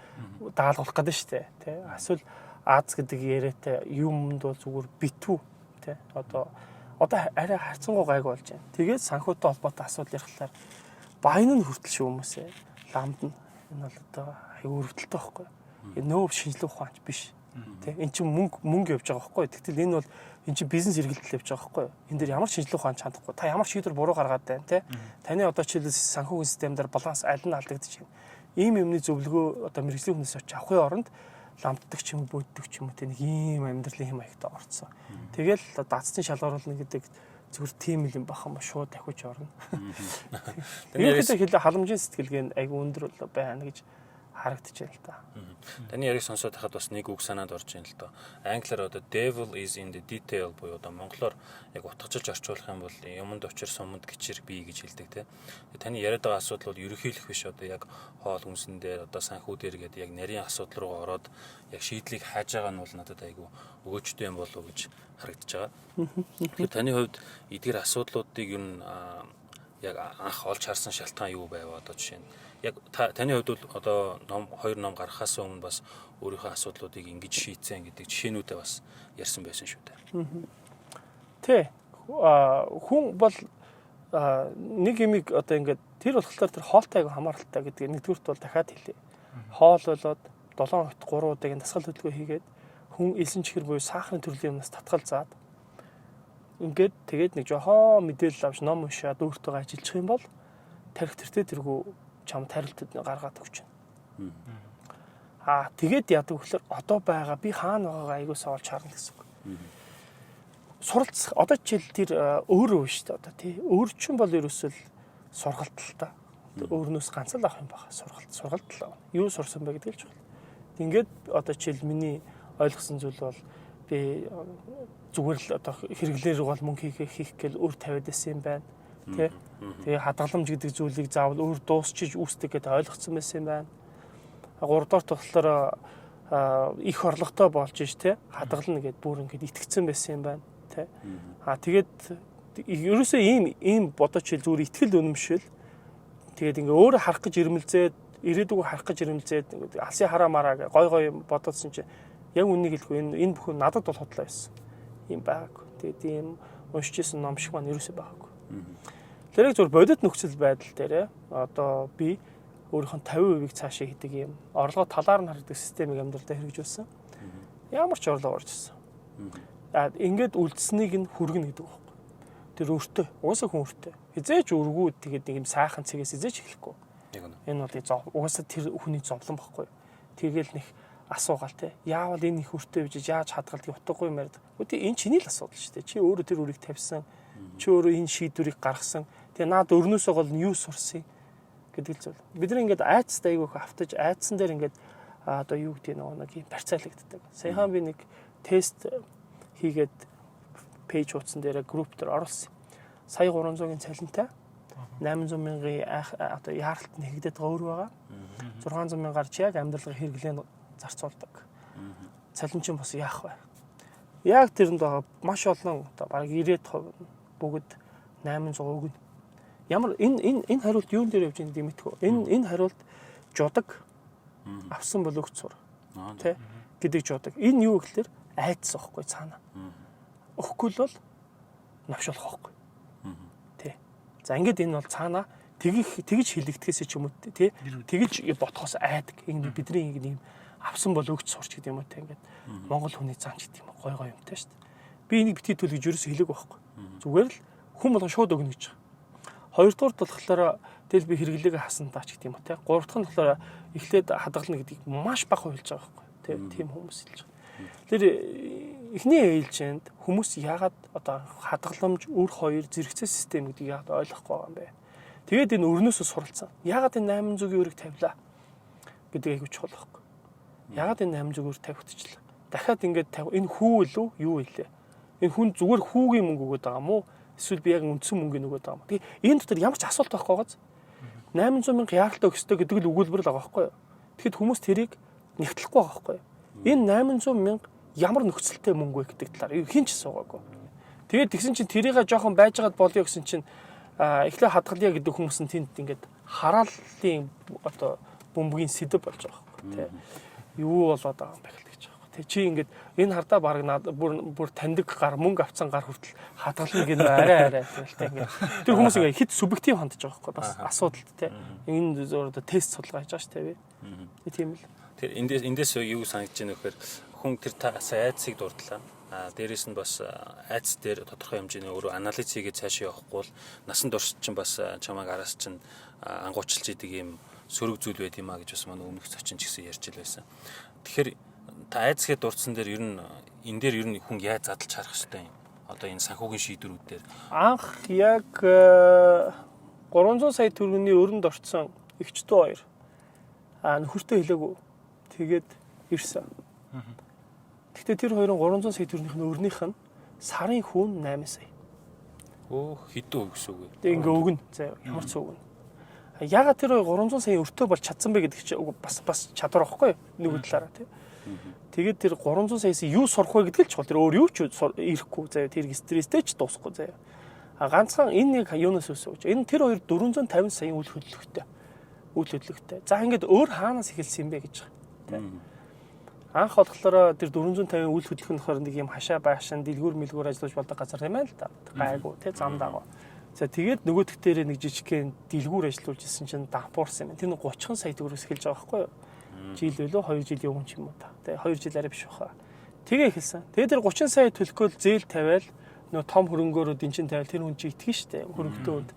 Speaker 2: даалгуулах гэдэг штэ тий. Эсвэл Аз гэдэг яриатай юмд бол зүгээр битүү тий. Одоо арай харцангуй гайг болж байна. Тэгээд санхүүтэй холбоотой асуудал ярихлаар баян нь хүртэл шүү хүмүүсээ. Ламд нь энэ бол одоо аюу өрөвдөлтэй байхгүй. Энэ нөө шинжлэх ухаанч биш. Тэ эн чинь мөнгө явж байгаа байхгүй. Тэгтэл энэ бол эн чинь бизнес эргэлдэл явж байгаа байхгүй. Энд дээр ямар шинжлэх ухаан чадахгүй. Та ямар шийдвэр буруу гаргаад байна те. Таны одоо жишээлбэл санхүүгийн системээр баланс аль нь алдагдчих юм. Ийм юмны зөвлөгөө одоо мэрэгжлийн хүнээс очиж авахын оронд ламтдаг ч юм уу бөөддөг ч юм уу те нэг ийм амьдралын хэм маягтай орцсон. Тэгэл дацсан шалгаруулна гэдэг зүгээр тийм л юм бахан ба шууд дахиж орно. Тэгээд хэлээ халамжийн сэтгэлгээ нь айгүй өндөр байна гэж харагдаж байна л да.
Speaker 1: Таны яриг сонсоод хахад бас нэг үг санаанд орж байна л доо. Англиар одоо devil is in the detail буюу одоо монголоор яг утгажилж орчуулах юм бол юмд учир сумд гिचэр бий гэж хэлдэг те. Таны яриад байгаа асуудал бол ерөнхийлөх биш одоо яг хоол хүнсэн дээр одоо санхүү дээр гэдэг яг нарийн асуудал руу ороод яг шийдлийг хааж байгаа нь бол надад айгүй өгөөжтэй юм болов уу гэж харагдаж байгаа. Тэгэхээр таны хувьд эдгээр асуудлуудыг юу яг анх олж харсан шалтгаан юу байв одоо жишээ нь яг таны хувьд бол одоо хоёр ном гаргахаас өмнө бас өөрийнхөө асуудлуудыг ингэж шийдсэн гэдэг жишээнүүдээ бас ярьсан байсан шүү дээ.
Speaker 2: Тэ. Хүн бол нэг юмыг одоо ингээд тэр болохоор тэр хоолтойг хамааралтай гэдэг нэгдүгürt бол дахиад хэлье. Хоол болоод 7 хоногт 3 удаагийн дасгал хөдөлгөөн хийгээд хүн элсэн чихэр буюу сахарын төрлийн юмнаас татгалзаад ингээд тэгээд нэг жохоо мэдээлэл авч ном уншаад өөртөө ажиллах юм бол тарих тэртээ чам тарилтад гаргаад өгч байна. Тэгээд яадаг вөхлөр одоо байгаа би хаана байгаагаа аягуулсаа олж харна гэсэн үг. Суралцах одоо жишээл тэр өөрөө биш үү одоо тий өөр чинь бол ерөөсөл сургалт л та. Өөрнөөс ганц л авах юм байна. Сургалт л. Юу сурсан бэ гэдэг л жоо. Ингээд одоо жишээл миний ойлгосон зүйл бол би зүгээр л одоо хэрэглээр бол мөнгө хийх гээл өөр тавиад байсан юм байна. Тэ. Тэгээ хадгаламж гэдэг зүйлийг заавал өөр дуусчиж үүсдэг гэдээ ойлгоцсон байсан юм байна. 3 дугаар болохоор их орлоготой болж ш тэ хадгална гэд бүр ингээд итгэцэн байсан юм байна. Тэ. Тэгээд ерөөсөө ийм бодож хэл зүгээр итгэл үнэмшил. Тэгээд ингээ өөрөө харах гэж ирмэлзээд ирээдүгөө харах гэж ирмэлзээд алсын хараа мараа гой бодоодсэн чинь яг үннийг хэлэхгүй энэ бүхэн надад бол хотлоо байсан. Ийм байгаагүй. Тэгээд ийм уншижсэн ном шиг маань ерөөсөө байгаагүй. Тэр яг зөв бодит нөхцөл байдал дээр одоо би өөрийнхөө 50%-ийг цаашаа хийдэг юм орлого талаар нь хардаг системийг амьдралдаа хэрэгжүүлсэн. Ямар ч орлого орж ирсэн. Ингээд үлдсэнийг нь хүргэнэ гэдэг байхгүй. Тэр өөртөө угаасаа хүн өөртөө хизээч өргүүд тэгээд нэг юм сайхан цэгээс хизээч эхлэхгүй. Энэ бол угаасаа тэр хүний зовлон байхгүй. Тэгэл нэг асуугаал те. Яавал энэ их өртөө бижиж яаж хадгалдаг утгагүй юм яриад. Үгүй энэ чиний л асуудал шүү дээ. Чи өөрөө тэр үрийг тавьсан. Чи өөрөө энэ шийдвэрийг гаргасан. Тэгээ наад өрнөөсөө гол нь юу сурсан гэдэг л зүйл. Бид нар ингээд айцтай айгүйх автаж айцсан дээр ингээд одоо юу гэдэг нэг юм барьцаалагддаг. Саяхан би нэг тест хийгээд пэйж хуудсан дээр групп дээр оруулсан. Сая 300-ийн цалинтай 800 мянган одоо яаралт нэгдээд байгаа өөр байгаа. 600 мянгаар чи яг амьдралын хэрэглээнд зарцуулдаг. Цалин чинь бас яах вэ? Яг тэрэнд байгаа маш олон одоо бараг 90% бүгд 800 өгнө. Ямар энэ хариулт юун дээр явж байгааг мэдгүй. Энэ хариулт жудаг авсан бол өгч сур. Тэ гэдэг жудаг. Энэ юу гэхэлэр айдас واخгүй цаана. Өгөхгүй л бол навшуулах واخгүй. Тэ. За ингээд энэ бол цаана тэгж хилэгдэхээс ч юм уу тий тэгж ботхоос айдаг. Энэ бидний нэг юм авсан бол өгч сурч гэдэг юм уу те ингээд Монгол хүний зан ч гэдэг юм гой юмтай шүү дээ. Би энийг битгий төлөж ерөөсөө хэлээг байхгүй. Зүгээр л хүн болгон шууд өгнө гэж байгаа. Хоёрдугаар болохоор тэл би хэрэглээгээ хасан таач гэдэг юм уу те. Гурав дахь нь болохоор эхлээд хадгална гэдгийг маш бага хуйлж байгаа байхгүй. Тийм хүмүүс хэлж байгаа. Тэр эхний ээлжинд хүмүүс яагаад одоо хадгаламж өр хоёр зэрэгцээ систем гэдгийг яагаад ойлгохгүй байгаа юм бэ? Тэгээд энэ өрнөөсөө суралцсан. Яагаад энэ 800-ийн өрийг тавилаа гэдэг айгүй чухал байхгүй. Яагаад энэ 800 өр тавигдчихлаа? Дахиад ингээд энэ хүү илүү юу илээ? Энэ хүн зүгээр хүүгийн мөнгө өгöd байгаа мó? Эсвэл би яг үндсэн мөнгөний өгöd байгаа мó? Тэгээ энэ дотор ямар ч асуулт байхгүй гоц. 800 мянга яаралтай өгсдөө гэдэг л өгүүлбэр л байгаа байхгүй юу? Тэгэхэд хүмүүс тэрийг нэгтлэхгүй байгаа байхгүй юу? Энэ 800 мянга ямар нөхцөлтэй мөнгө вэ гэдэг талаар хин ч асуугаагүй. Тэгээд тэгсэн чинь тэрийг жоохон байжгаад болё гэсэн чинь эхлээ хадгалъя гэдэг хүмүүс нь тэнд ингээд харааллын одоо бөмбөгийн сэдэв болж байгаа байхгүй тий. Юу болоод байгаа юм бэ гэж байгаа. Тэг чи ингээд энэ хардаа баг бүр таньдаг гар мөнгө авцсан гар хүртэл хадгална гэнэ арай тэгэл тэг ингээд тэр хүмүүс ингээд хит субъектив хандж байгаа байхгүй бас асуудалт тий. Энэ зөв одоо тест судалгаа хийж байгаа шүү дээ. Тийм л.
Speaker 1: Тэр эндээс юу санагдаж байна вэ гэхээр хүн тэр тагасаа айдсыг дурдлаа. Дээрээс нь бас айдс дээр тодорхой хэмжээний өөрөө анализ хийгээд цаашаа явахгүй бол насан турш чинь бас чамайг араас чинь ангуучилж идэг юм сөрөг зүйл байд юм а гэж бас манай өмнөх зочин ч гэсэн ярьж ил байсан. Тэгэхээр та айдсгээ дурдсан дээр ер нь энэ дээр ер нь хүн яаж задлж харах хэрэгтэй юм? Одоо энэ санхүүгийн шийдвэрүүд дээр
Speaker 2: анх яг 300 сая төгрөгийн өрөнд орцсон эгчтэн хоёр нөхөртөө хэлээгүй. Тэгээд ирсэн. Гэхдээ тэр хоёрын 300 сая төгрөгийн өрнийх нь сарын хүүн 8 сая.
Speaker 1: Хэдэн үг гэсэн үг вэ?
Speaker 2: Тэг ингээ өгнө. За ямар ч өгнө. Ягаад тэр 300 сая өртөө бол чадсан бэ гэдэг чинь бас чадвар واخгүй нэг талаараа тий. Тэгээд тэр 300 саяас юу сурах вэ гэдэг л чухал. Тэр өөр юу ч ирэхгүй заяа тэр стресстэй ч дуусахгүй заяа. Ганцхан энэ нэг юунаас өсөж. Энэ тэр хоёр 450 сая үйл хөдлөлттэй. Үйл хөдлөлттэй. За ингээд өөр хаанаас эхэлсэн юм бэ гэж байгаа. Тий. Анх болохоор тэр 450 үйл хөдлөх нь болохоор нэг юм хашаа байшин дэлгүүр мэлгүүр ажиллаж болдог газар юм байна л да. Гайгүй тий зам даагаа. За тэгээд нөгөөдөх дээр нэг жижигхэн дэлгүүр ажиллуулж исэн чинь дампуурсан юм. Тэр нь 30 сая төгрөгөөс эхэлж байгаа байхгүй юу? Жил байлоо 2 жил явсан ч юм уу та. Тэгээ 2 жил арай биш баха. Тэгээ эхэлсэн. Тэгээд тэр 30 сая төлөхөөл зээл тавиал нөө том хөрөнгөөрөө дэнчин тавиал тэр хүн чи итгэн штэ хөрөнгөтөөд.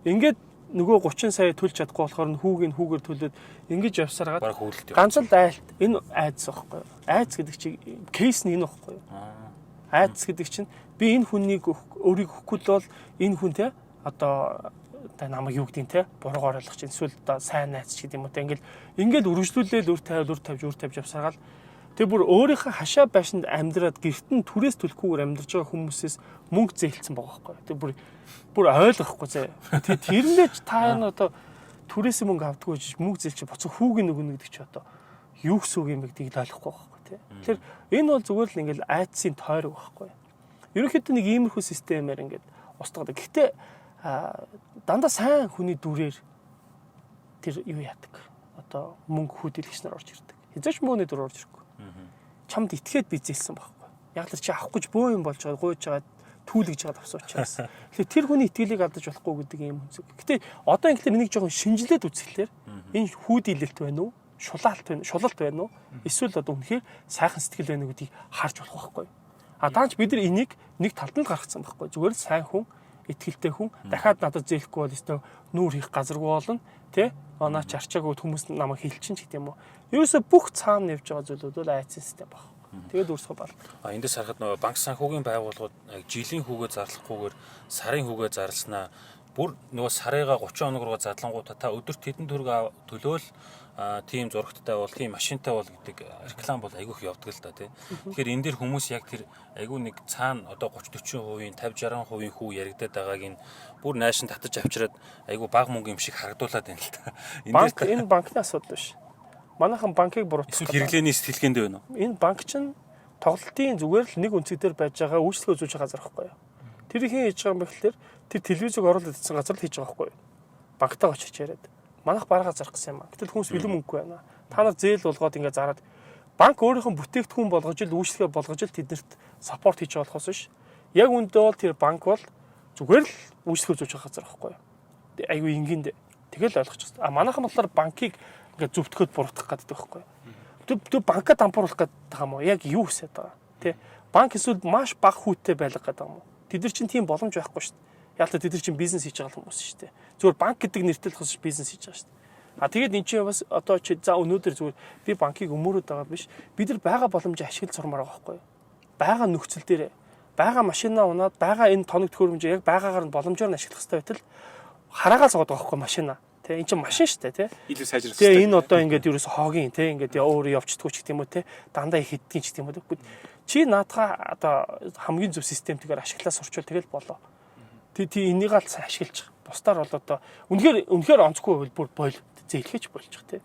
Speaker 2: Ингээд нөгөө 30 сая төлж чадахгүй болохоор хүүгээр төлөөд ингэж явсараад ганц л айлт энэ айдас байхгүй юу? Айдас гэдэг чи кейс нь энэ байхгүй юу? Айдас гэдэг чинь би энэ хүнийг өөрийг өгөхгүй л бол энэ хүн те одоо намайг юу гэдгийг те буруугаар ойлгож чинь эсвэл одоо сайн найз ч гэдэг юм уу те ингээл үргэлжлүүлээл үр тавьж явсараад тэг бүр өөрийнхөө хашаа байшинд амьдраад гэртэн түрээс төлөхгүйгээр амьдарч байгаа хүмүүсээс мөнгө зээлцсэн байгаа байхгүй. Тэг бүр ойлгохгүй зэ. Тэрнээ ч та энэ одоо түрээс мөнгө авдаггүй гэж мөнгө зээлч боцоо хүүгийн нөгөн гэдэг чи одоо юу гэсэн үг юм бэ гэдгийг ойлгохгүй байхгүй тий. Тэгэхээр энэ бол зүгээр л ингээл айдсын тойрог байхгүй. Ерөнхийдөө нэг иймэрхүү системээр ингээд устгадаг. Гэхдээ дандаа сайн хүний дүрээр тэр юу яадаг. Одоо мөнгө хүүдэлгч нар орж ирдэг. Хязгаарч мөнгөний дүр орж ирэхгүй. Чамд итгээд би зээлсэн байхгүй. Яг л чи авах гэж бөө юм болж байгаа гуйж байгаа түүлгэж байгаа тавс учраас. Тэгэхээр тэр хүний итгэлийг алдаж болохгүй гэдэг юм үнсэг. Гэтэ одоо ингээд нэг жоохон шинжилээд үзэхлээр энэ хүүдэлэлт байна уу? Шулалт байна уу? Эсвэл одоо үнэхээр сайхан сэтгэл байна уу гэдгийг харж болох байхгүй. Даанч бид нар энийг нэг талд нь гаргацсан байхгүй. Зүгээр л сайн хүн, итгэлтэй хүн дахиад надад зээлэхгүй бол өстө нүүр хийх газаргүй болно. Тэ? Онооч арчаагүй хүмүүс намайг хилчин ч гэдэг юм уу. Ерөөсө бүх цаана явж байгаа зүйлүүд бол айц систем баг. Тэгээд үрсгөө бол.
Speaker 1: Эндээс харахад нөгөө банк санхүүгийн байгууллагууд жилийн хүүгээ зарлахгүйгээр сарын хүүгээ зарласнаа бүр нөгөө сарыгаа 30 хоног руу задлангуудаа та өдөрт хэдэн төгрөг төлөөл тийм зурагттай бол тийм машинтай бол гэдэг реклам бол айгүйх явдаг л да тий. Тэгэхээр энэ дэр хүмүүс яг тэр айгүй нэг цаана одоо 30-40%, 50-60% хүү яригадаад байгааг нь бүр наашин татаж авчираад айгүй бага мөнгө юм шиг харагдуулаад байна л та.
Speaker 2: Энэ банкны асуудал биш. Манайхан банкыг буруутгах.
Speaker 1: Эсвэл хэрэглээний сэтгэлгээнд байна уу?
Speaker 2: Энэ банк чинь тоглолтын зүгээр л нэг үнцэг дээр байж байгаа үйлчлэг үзүүлж байгаа газар байхгүй юу? Тэр их хийж байгаа юм бэхлээр тэр телевизийг оруулаад идсэн газар л хийж байгаа байхгүй юу? Банктаа очиж яриад. Манайх бараа зарах гэсэн юм аа. Гэтэл хүмүүс бэлэн мөнгөгүй байна. Та нар зээл болгоод ингээ зараад банк өөрийнхөө бүтээгдэхүүн болгож ил үйлчлэгээ болгож ил тэднэрт саппорт хийж болохоос биш. Яг үндэ бол тэр банк бол зүгээр л үйлчлэг үзүүлж байгаа газар байхгүй юу? Айгу энгинд тэгэл ойлгочих. Манайхан болохоор банкыг ингээ зөвтгөхөд буруутгах гэдэг байхгүй юу? Тэг банкад дампууруулах гэдэг юм уу? Яг юу хийсэд байгаа. Тэ? Банк эсвэл маш бага хүүтэй байлгах гэдэг юм уу? Тэд нар чинь тийм боломж байхгүй шүү дээ. Яалтаа тэд нар чинь бизнес хийж байгаа хүмүүс шүү дээ. Зүгээр банк гэдэг нэртэй л хос бизнес хийж байгаа шүү дээ. Тэгээд эн чинь бас одоо чи за өнөөдөр зүгээр би банкыг өмөрөөд байгаа биш. Бид нар байгаа боломжийг ашиглаж сурмаар байгаа байхгүй юу? байгаа нөхцөл дээр байгаа машинаа унаад байгаа энэ тоног төхөөрөмжөө яг байгаагаар нь боломжоор нь ашиглах хэрэгтэй байтал хараагаал суугаад байгаа байхгүй машина. Тэ энэ чинь машин шүү дээ, тэ.
Speaker 3: Илүү сайжрах
Speaker 2: хэрэгтэй. Тэгээ энэ одоо ингээд ерөөсө хоогийн тэ ингээд өөрөө явчихдгүй ч гэх юм уу тэ. Дандаа их хэддгийн ч гэх юм уу. Чи наадхаа одоо хамгийн зөв системтэйгээр ашиглаа сурчвал тэгэл болоо. Тий энийг л сайн ашиглаж. Бусдаар бол одоо үнэхээр онцгүй бол бүр бойл зээлхэж болчих тэ.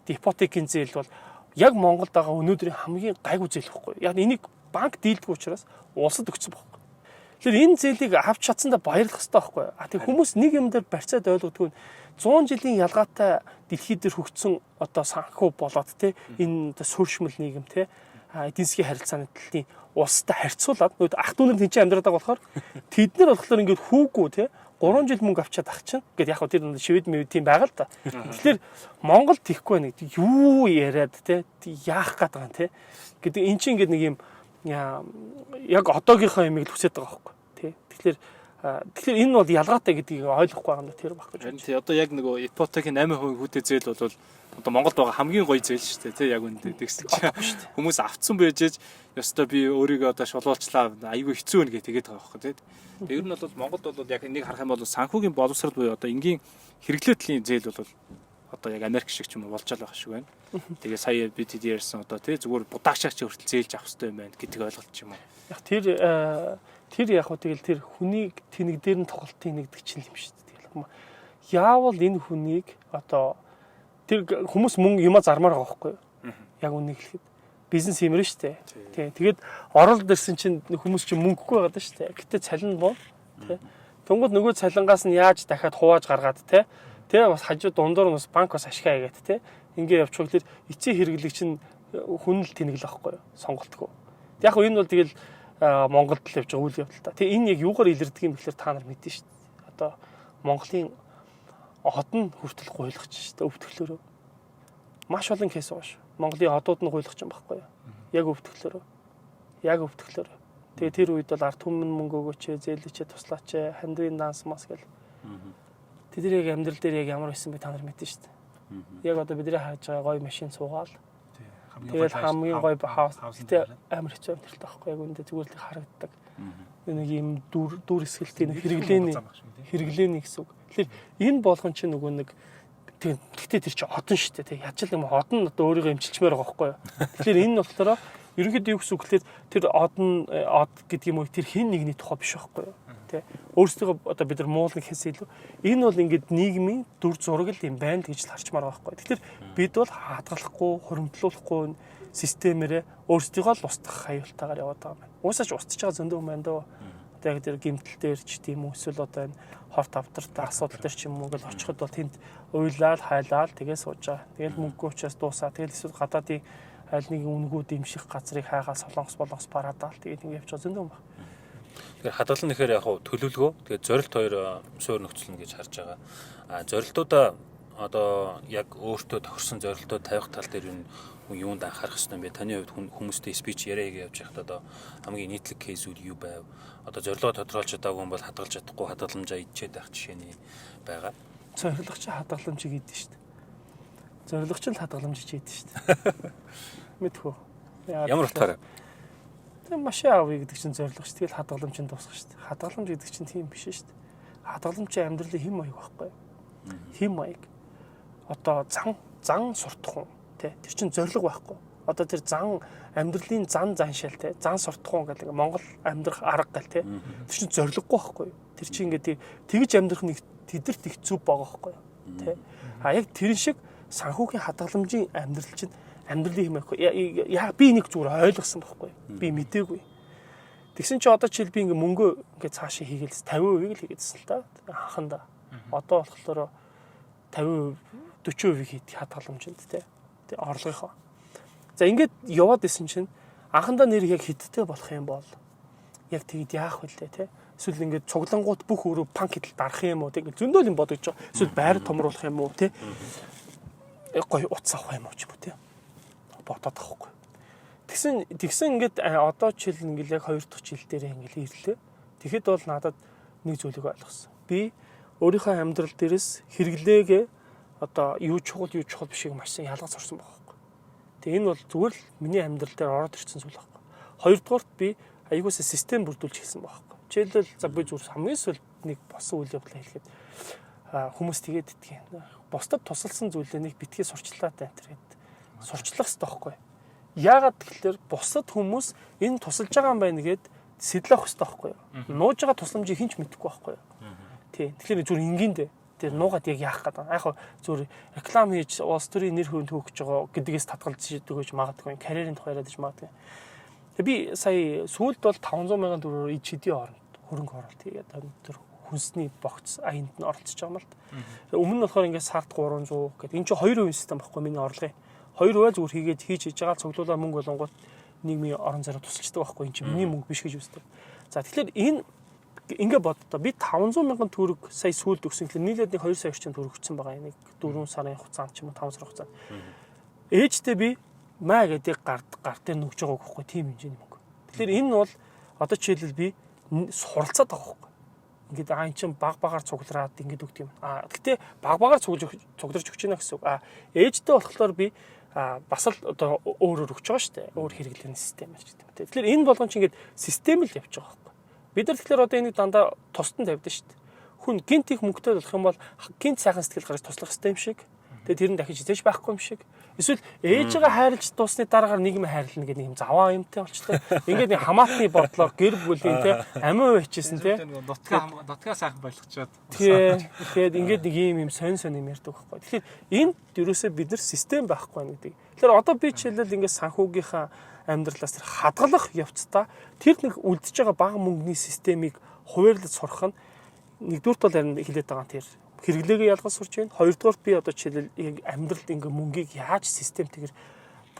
Speaker 2: Ипотекийн зээл бол яг Монголд байгаа өнөөдрийн хамгийн гайгүй зээл байхгүй. Яг энийг банк дийлдэг учраас улсад өгсөн байхгүй. Тэгэхээр энэ зээлийг авч чадсандаа баярлах хэрэгтэй байхгүй. Тэг хүмүүс нэг юм дээр барьцаад ойлгодгүй 100 жилийн ялгаатай дэлхий дээр хөгжсөн одоо санхүү болоод те энэ одоо суурьшмал нийгэм те эдийн засгийн харилцааны төлөвийн улстай харьцуулаад нөгөө ах дүү нар тэнцээ амьдраад байгаа болохоор тэд нар болохоор ингээд хүүгүү те 3 жил мөнгө авчаад ах чинь гэд яг хөө тэр шивэд мэд тийм байгаа л да. Тэгэхээр Монгол тэхгүй нэг юу яриад те яах гээд байгаа юм те гэдэг эн чинь ингээд нэг юм яг одоогийнхоо юмыг л хүсэж байгаа байхгүй те. Тэгэхээр энэ бол ялгаатай гэдгийг ойлгохгүй байгаа юм тэр баггүй.
Speaker 3: Харин тий одоо яг нөгөө ипотекийн 8% хүүтэй зээл бол одоо Монголд байгаа хамгийн гоё зээл шүү дээ тий яг үнэндээ тэгсэн чинь хүмүүс авцсан байжээж ёстой би өөрийгөө одоо шулуулчлаа айгүй хэцүү байна гэх тэгээд байгаа байхгүй тий. Тэр нь бол Монголд бол яг энийг харах юм бол санхүүгийн боловсрол буюу одоо энгийн хэрэглээтлийн зээл бол одоо яг Америк шиг ч юм уу болж байгаа шиг байна. Тэгээ сая бид ярьсан одоо тий зүгээр будаагчаач хүртэл зээлж авах хэрэгтэй юм байна гэдэг ойлголт ч юм уу.
Speaker 2: Яг тэр яг хөө тэгэл тэр хүнийг тэнэг дээр нь тоглолтын нэгдэг чинь юм шүү дээ. Тэгэл яавал энэ хүнийг одоо тэр хүмүүс мөнгө юма зармаар байгаа байхгүй юу? Яг үнийг хэлэхэд бизнес юмрэн шүү дээ. Тий. Тэгээд оролд ирсэн чинь хүмүүс чинь мөнгөгүй байгаа даа шүү дээ. Гэтэ цалин боо. Тий. Тэнгууд нөгөө цалингаас нь яаж дахиад хувааж гаргаад тий. Тий бас хажуу дундуур нь бас банк бас ашигаа хийгээд тий. Ингээ явчих гэхэлэр эцсийн хэрэглэг чинь хүн л тэнэг л байхгүй юу? Сонголтгүй. Яг энэ бол тэгэл Монголд л явж байгаа үйл явдал та. Тэгээ энэ яг юугаар илэрдэг юм бэхлээр та нар мэднэ шүү дээ. Одоо Монголын од нь хүртэл гуйлгах шүү дээ өвтгөлөөрөө. Маш олон кейс байгаа шүү. Монголын одууд нь гуйлгах юм байхгүй юу? Яг өвтгөлөөрөө. Яг өвтгөлөөрөө. Тэгээ тэр үед бол ард түмэн мөнгө өгөөч, зээлээч, туслаач, хандрын данс мас гэл. Тэдний яг амьдрал дээр яг ямар байсан бэ та нар мэднэ шүү дээ. Яг одоо бидний хааж байгаа гоё машин суугаал. Тэгээд хамгийн гоё хаус гэдэг амар хэцүү амьдралтай байхгүй яг үүндээ зүгээр л харагддаг. Нэг юм дүр эсгэлтийн хэрэглээний гэсэн үг. Тэгэхээр энэ болгон чинь нөгөө нэг тэгтээ тэр чинь одон шүү дээ. Яаж л юм одон одоо өөрийгөө эмчилчмээр байгаа байхгүй юу. Тэгэхээр энэ нь болохоор ерөнхийдөө юу гэсэн үг гэхээр тэр од гэдэг юм уу тэр хэн нэгний тухай биш байхгүй юу. Тэ өөрсдөө одоо бид нар муулна гэхээс илүү энэ бол ингээд нийгмийн дүр зураг л юм байна гэж л харчмаар байгаа байхгүй. Тэгэхээр бид бол хадгалахгүй, хуримтлуулахгүй системээрээ өөрсдийгөө л устгах аюултайгаар яваад байгаа юм байна. Уусаач устж байгаа зөндөө юм байна дөө. Одоо яг тэр гимтэл дээр ч тийм үү эсвэл одоо энэ хорт авдартай асуудал дээр ч юм уу гэл очиход бол тэнд уйлал хайлал тэгээ сууж байгаа. Тэгэл мөнгө учраас дуусаа. Тэгэл эсвэл гадаадын аль нэг үнгүүд имших газрыг хайгаа солонгос парадаал тэгээд ингэ явж байгаа зөндөө юм байна.
Speaker 1: Тэгэхээр хадгалан нэхэр яг төлөвлөгөө тэгээд зорилт хоёр суур нөхцөлнө гэж харж байгаа. Зорилтуудаа одоо яг өөртөө тохирсон зорилтоо тавих тал дээр юунд анхаарах хэрэгтэй юм бэ? Таны хувьд хүмүүстэй спич яриаг явж байхад одоо хамгийн нийтлэг кейсүүд юу байв? Одоо зорилгоо тодорхойлж чадаагүй юм бол хадгалж чадахгүй хадгаламжаа идчихэд байх жишээний байгаа.
Speaker 2: Зорилго чи хадгаламжийг идэж штт. Зорилго ч л хадгаламжийг идэж штт. Мэдхүү.
Speaker 1: Ямар утгаараа?
Speaker 2: Тэг машин авъя гэдэг чинь зорилго шүү. Тэгэл хадгаламжинд дуусах шүү. Хадгаламж гэдэг чинь тийм биш шүү. Хадгаламжийн амьдралын хэм маяг байхгүй. Хэм маяг. Одоо зан суртахуун тий. Тэр чинь зорилго байхгүй. Одоо тэр зан амьдралын заншаал тий. Зан суртахуун гэдэг Монгол амьдрах арга гэл тий. Тэр чинь зорилгогүй байхгүй. Тэр чинь ингээд тэгж амьдрах нэг тэдэрт их зүв байгаа байхгүй. Тий. Яг тэр шиг санхүүгийн хадгаламжийн амьдрал чинь амьдралын хэм байхгүй. Яг би нэг зүгээр ойлгосон байхгүй. Би мэдээгүй. Тэгсэн чи одоо жишээл би ингээ мөнгө ингээ цаашаа хийгээл 50% л хийгээдсэн л та. Анхандаа. Одоо болохоор 50%, 40% хийх хадгаламжинд те. Орлогынхоо. За ингээд яваад исэн чинь анхандаа нэр яг хиттэй болох юм бол яг тэгэд яах вүлээ те. Эсвэл ингээд цуглангууд бүх өрөө панк хидэл дарах юм уу те. Зөндөл юм бодож байгаа. Эсвэл байр томруулах юм уу те. Гой утас авах юм уу ч юм уу те. Ботоод авахгүй. Тэгсэн ингээд одоо жишээл ингээл яг 2 дахь жил дээр ингээл ирлээ. Тэгэхэд бол надад нэг зүйлийг ойлгосон. Би өөрийнхөө амьдрал дээрээс хэрэглээгээ одоо юу чухал бишийг маш сайн ялгаж сурсан байгаа байхгүй. Тэгээ энэ бол зүгээр л миний амьдрал дээр ороод ирсэн зүйл байхгүй. Хоёрдугаарт би аягуулсаа систем бүрдүүлж хэлсэн байхгүй. Жишээлбэл за би зүгээр хамгийн сүүлд нэг босон үйл явдлаа хэлэхэд хүмүүс тэгээд идэх юм. Бусдад тусалсан зүйлээ нэг битгий сурчлаатай энэ төр гэдэг. Сурчлах хэрэгтэй байхгүй. Яагаад тэгэхээр бусад хүмүүс энэ тусалж байгаа юм байна гэд сэтэл авах хэрэгтэй байхгүй. Нууж байгаа тусламжийг хинч мэдэхгүй байхгүй. Тий. Тэгэхээр зүгээр энгийн дээ. Тэр нуугаад яг яах гэдэг. Яг зүгээр реклам хийж улс төрийн нэр хүнд хөөгч байгаа гэдгээс татгалж өгч магадгүй. Карьерийн тухай яриад иж магадгүй. Би сая сүүлд бол 500 мянган төгрөгөөр ид шидийн оронд хөрөнгө оруулалт хийгээд тэр хүнсний богц аянд нь оролцож байгаа юм л та. Өмнө нь болохоор ингээд сард 300 гэдэг. Энэ чинь 2% систем байхгүй миний орлогын. 2% зүгээр хийж байгаа цуглуулаа мөнгө болонгууд нийгмийн орон зайд тусалчдаг байхгүй. Энэ чинь миний мөнгө биш гэж үздэг. За тэгэхээр энэ ингээ боддоо би 500 мянган төгрөг сая сүүлд өгсөн гэхэл нийлээд нэг 2 сая орчим төгрөг өгсөн байгаа. Нэг 4 сарын хугацаанд ч юм уу 5 сарын хугацаанд. Ээжтэй би маа гэдэг гартаа нүгж байгааг байхгүй тийм хэмжээний мөнгө. Тэгэхээр энэ нь бол одоо жишээлбэл би суралцаад байгаа байхгүй. Ингээд айн чин багаар цуглараад ингээд өгд юм. Гэхдээ багаар цугларч өгч байна гэсэн үг. Ээжтэй болохоор би бас л одоо өөрөөр өгч байгаа шүү дээ. Өөр хэрэглээний систем гэж гэдэг. Тэгэхээр энэ болгон чинь ингээд систем л явж байгаа байхгүй. Бид нар тэгэхээр одоо энийг дандаа тусдан тавьдаг шүү дээ. Хүн гинт их мөнгөтэй болох юм бол гинт сайхан сэтгэл гаргаж туслах хэрэгтэй юм шиг. Тэгээд тэр нь дахиж хизээж байхгүй юм шиг. Эсвэл ээжигээ хайрлж дуусны дараагаар нийгэм хайрлна гэдэг нэг юм заваа юмтай болчтой. Ингээд нэг хамаатны бодлоор гэр бүлийн те амин байчсэн те.
Speaker 3: Нутгаа сайхан болгочоод.
Speaker 2: Тэгээд ингээд нэг юм сонь юм ярьдаг байхгүй. Тэгэхээр энд ерөөсөө бид нар систем байхгүй байна гэдэг. Тэгэхээр одоо би жишээлбэл ингээд санхүүгийнхаа амьдралаас тэр хадгалах явцдаа тэр нэг үлдчихэж байгаа бага мөнгөний системийг хуваарлаж сурах нь нэгдүгürt бол харин хэлээд байгаа тэр хэрэглээгээ ялгаж сурч байна. Хоёрдугаар би одоо жишээлбэл амьдралд ингээ мөнгийг яаж системтэйгээр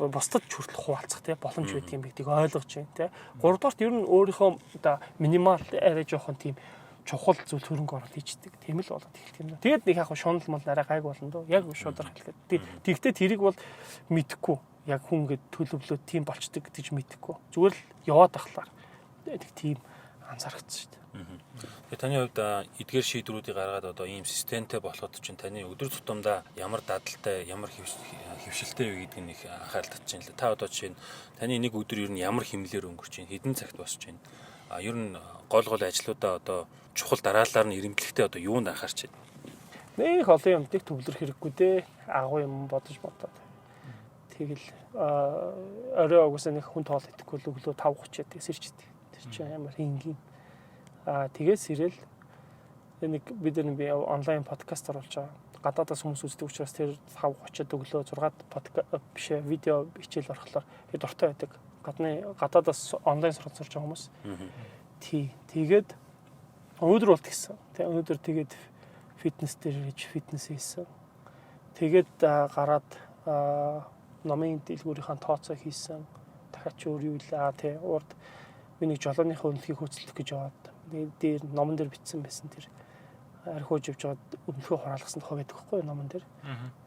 Speaker 2: бусдад хүртэл хуваалцах те боломж байдаг юм гэдгийг ойлгож байна те. Гуравдугаарт ер нь өөрийнхөө одоо минимал арай жоохон тийм чухал зүйл хөрөнгө оруулалт хийждэг. Тийм л болоод эхэлт юм да. Тэгээд нэг яг шунал мал арай гайг болно доо. Яг шударх хэлгээд. Тэгтээ тэрийг бол мэдэхгүй. Яг хүн ингэ төлөвлөө тийм болчдөг гэж мэдэхгүй. Зүгээр л яваад ахлаар нэг тийм анзаарчихсан шүү дээ.
Speaker 1: Тэгээ таны хувьд эдгээр шийдвэрүүдийг гаргаад одоо ийм системтэй болоход чинь таны өдөр тутамдаа ямар дадалтай, ямар хөвшилтэй вэ гэдгийг нэг анхаарал татж байна лээ. Та одоо жишээ нь таны нэг өдөр ер нь ямар хэмнэлээр өнгөрч байна, хэдэн цагт босч байна. Ер нь гол ажлуудаа одоо чухал дараалалаар нь ирэмблэхтэй одоо юунд анхаарч байна.
Speaker 2: Нэг олон юмдыг төвлөрөх хэрэггүй дээ. Агуу юм бодож бодоод. Тэгэл орой угсаа нэг хүн тоол итгэхгүй л өглөө 5:30 гэдэг сэрчдэг. Тэр чинь амар хингийн. Тэгээс ирэл нэг бид нар би онлайн подкаст оруулж байгаа. Гадаадаас хүмүүс үздэг учраас тэр 5:30-д өглөө 6-д подкаст биш видео хичээл орохлоор би дуртай байдаг. Гадаадаас онлайн сургалт сурж байгаа хүмүүс. Тэгээд өнөөдөр болт гисэн. Тэг өнөөдөр тэгээд фитнес дээр хийж фитнес хийсэн. Тэгээд гараад номын дэлгүүрийн тооцоо хийсэн. Дахиад ч өөр юу лээ тий урд би нэг жолооныхаа үнэлгийг хөцөлдөх гэж яваад дээр номон дээр бичсэн байсан тэр архиуж явж байгаа өмнөхөө хураалгасан тухай байдаг байхгүй номон дээр.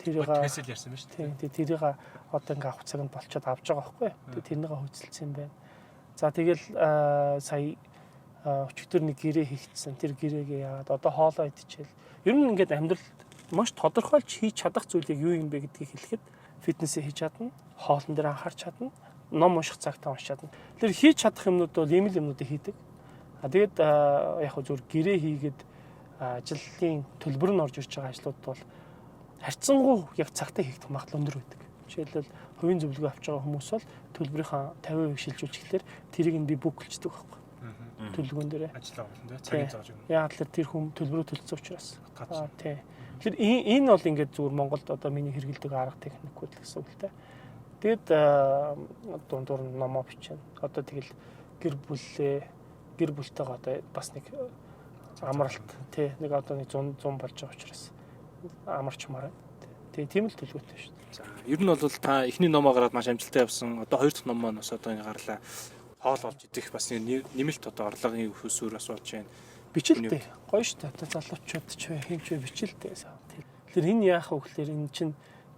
Speaker 2: Тэрийг
Speaker 3: тэсэл ярьсан ба шүү дээ.
Speaker 2: Тий тэрийг одоо ингээ авах цагт болчиход авч байгаа байхгүй. Тэрнийг хөцөлсөн юм байна. За тэгэл сая өчигдөр нэг гэрээ хийгдсэн. Тэр гэрээгээ яагаад одоо хоолоо идчихэл. Ер нь ингээд амьдралд маш тодорхойлж хийж чадах зүйлийг юу юм бэ гэдгийг хэлэхэд фитнесээ хийж чадна, хоолн дээр анхаарч чадна, ном унших цагтаа уншиж чадна. Тэр хийж чадах юмнууд бол ийм л юмнуудыг хийдэг. Тэгээд яг хөө зөв гэрээ хийгээд ажлын төлбөр нь орж ирж байгаа ажлууд бол харьцангуй яг цагтаа хийгдэх магадлал өндөр байдаг. Жишээлбэл хувийн зөвлөгөө авч байгаа хүмүүс бол төлбөрийнхаа 50% шилжүүлж ихлээр тэрийг нь би бүгэлчдэг байхгүй. Төлөвлөгөөн дээрээ
Speaker 3: ажиллаа болно цагийг зааж өгнө.
Speaker 2: Яг л тэр хүн төлбөрөө төлсөн учраас. Тий. Тэгэхээр энэ бол ингээд зүгээр Монголд одоо миний хэрэгэлдэг арга техникүүд л гэсэн үг л дээ. Тэгэд дундуур номоо бичнэ. Одоо тэгэл гэр бүлтэйгээ одоо бас нэг амралт тий нэг одоо нэг 100 болж байгаа учраас амарчмаар. Тэгээ тийм л төлөвлөгөөтэй шүү дээ.
Speaker 3: За ер нь бол та эхний номоо гараад маш амжилттай явсан. Одоо хоёр дахь ном маань бас одоо гарлаа. Хоол болж идэх бас нэмэлт одоо орлогын өсвөр бас болж байна.
Speaker 2: Бичлээ. Гоё шүү дээ. Одоо залуучууд ч хэмч бичлээ. Тэгэхээр энэ яах вэ гэхээр энэ чинь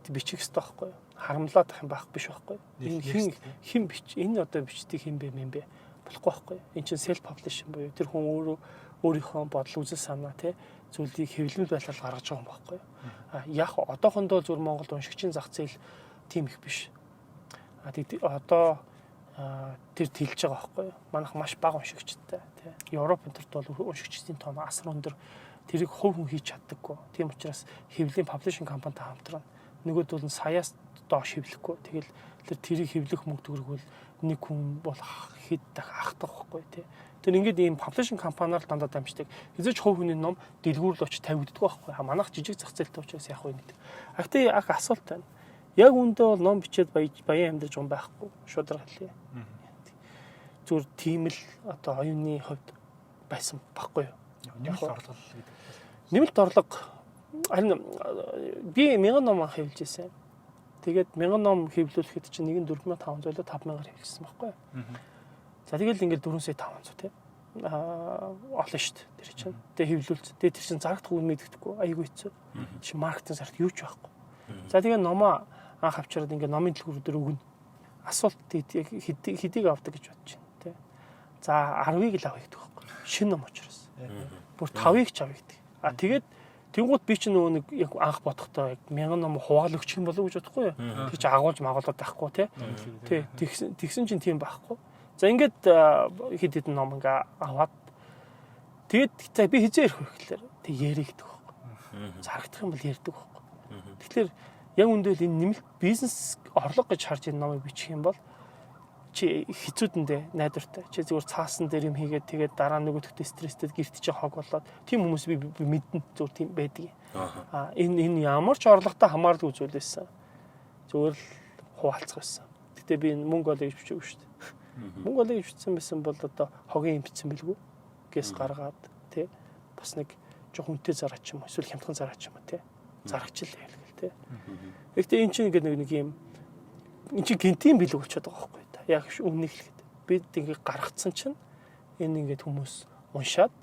Speaker 2: бичих ёстой байхгүй юу? Харамлаад ах юм байх биш байхгүй юу? Энэ хэн бич? Энэ одоо бичдэг хэн бэ юм бэ? Болохгүй байхгүй юу? Энэ чинь self publishing буюу тэр хүн өөрийнхөө бодол үзэл санаа тий зүйлийг хэвлэмэл байлаар гаргаж байгаа юм байхгүй юу? Яг одоохондоо зөв Монголд уншигчийн зах зээл тийм их биш. Одоо тэр тэлж байгаа байхгүй юу. Манайх маш бага уншигчтай тий. Европ энтерт бол уншигчдын тоо асар өндөр. Тэрийг хувь хүн хийж чаддаггүй. Тийм учраас хэвлэлийн паблишинг компанитай хамтран нөгөөд бол саяас доош хэвлэхгүй. Тэгэл тэрийг хэвлэх мөнгө төгрөгвөл нэг хүн бол хэд дахь ахтах байхгүй тий. Тэр ингээд ийм паблишинг компаниар дандаа дамждаг. Хэзээ ч хувь хүний ном дэлгүүрлөж очиж тавигддаг байхгүй. Манайх жижиг зах зээлтэй учраас яах вэ гэдэг. Гэхдээ яг асуулт байна. Яг үндэ бол ном бичээд баян амьдарч байгаа байхгүй. Шудраг хэлээ. Зүгээр тийм л одоо оюуны хувьд байсан байхгүй юу?
Speaker 3: Нэмэлт орлого гэдэг.
Speaker 2: Нэмэлт орлого харин би 1000 ном хэвлэж ирсэн. Тэгээд 1000 ном хэвлүүлэхэд чинь нэг нь 4500 болоо 5000-аар хэвлэсэн байхгүй юу? За тэгэл ингээд 4,500 тий. Олно шүү дээ тэр чинь. Тэгээ хэвлүүлсэн. Тэгээ тэр чинь зарагдах үн мэддэхгүй айгүй хэцүү. Чи маркетинг зарт юу ч байхгүй. За тэгээ номоо анх авчираад ингээд номын дэлгүүр дээр өгнө. Асуулт хэдийг авдаг гэж бодож байна тий. За 10-ыг л авъя гэдэг байхгүй. Шинэ ном учраас. Бүр 5-ыг ч авъя гэдэг. Тэгээд тэнгуут би чинь нөгөө нэг яг анх бодохдоо яг 1000 ном хуваал өгчих юм болов уу гэж бодохгүй юу. Тэр чи агуулж магуулаад байхгүй тий. Тэгсэн чинь тийм байхгүй. За ингээд хэд хэдэн ном ингээ аваад тэгээд за би хизээ ирэх вэ гэхлээр тэг ярих гэдэг байхгүй. Зарагдах юм бол ярьдаг байхгүй. Тэгэхээр яг үндэл энэ нэмэлт бизнес орлого гэж харж энэ номыг бичих юм бол чи хэцүүдэндээ найдвартай. Чи зүгээр цаасан дээр юм хийгээд тэгээд дараа нөгөөдөгтөө стресстэй гэрт чи хог болоод тийм хүмүүс би мэднэ зүгээр тийм байдаг. Энэ ямар ч орлоготой хамаардаг зүйл байсан. Зүгээр л хуваалцах байсан. Гэтэ би мөнгө олё гэж бичээгүй шүү дээ. Мөнгө олё гэж бичсэн байсан бол одоо хогийн юм бичсэн билгүй. Гэс гаргаад тий бас нэг жоо хүнтэй зараач юм эсвэл хямдхан зараач юм тий. Зарагчлаа хэлгээл тий. Гэхдээ эн чинь ингээд нэг юм эн чинь гинтийн билэг болчиход байгаа байхгүй. Яг өмнөх хэлэхэд бид ингээ гаргацсан чинь энэ ингээд хүмүүс уншаад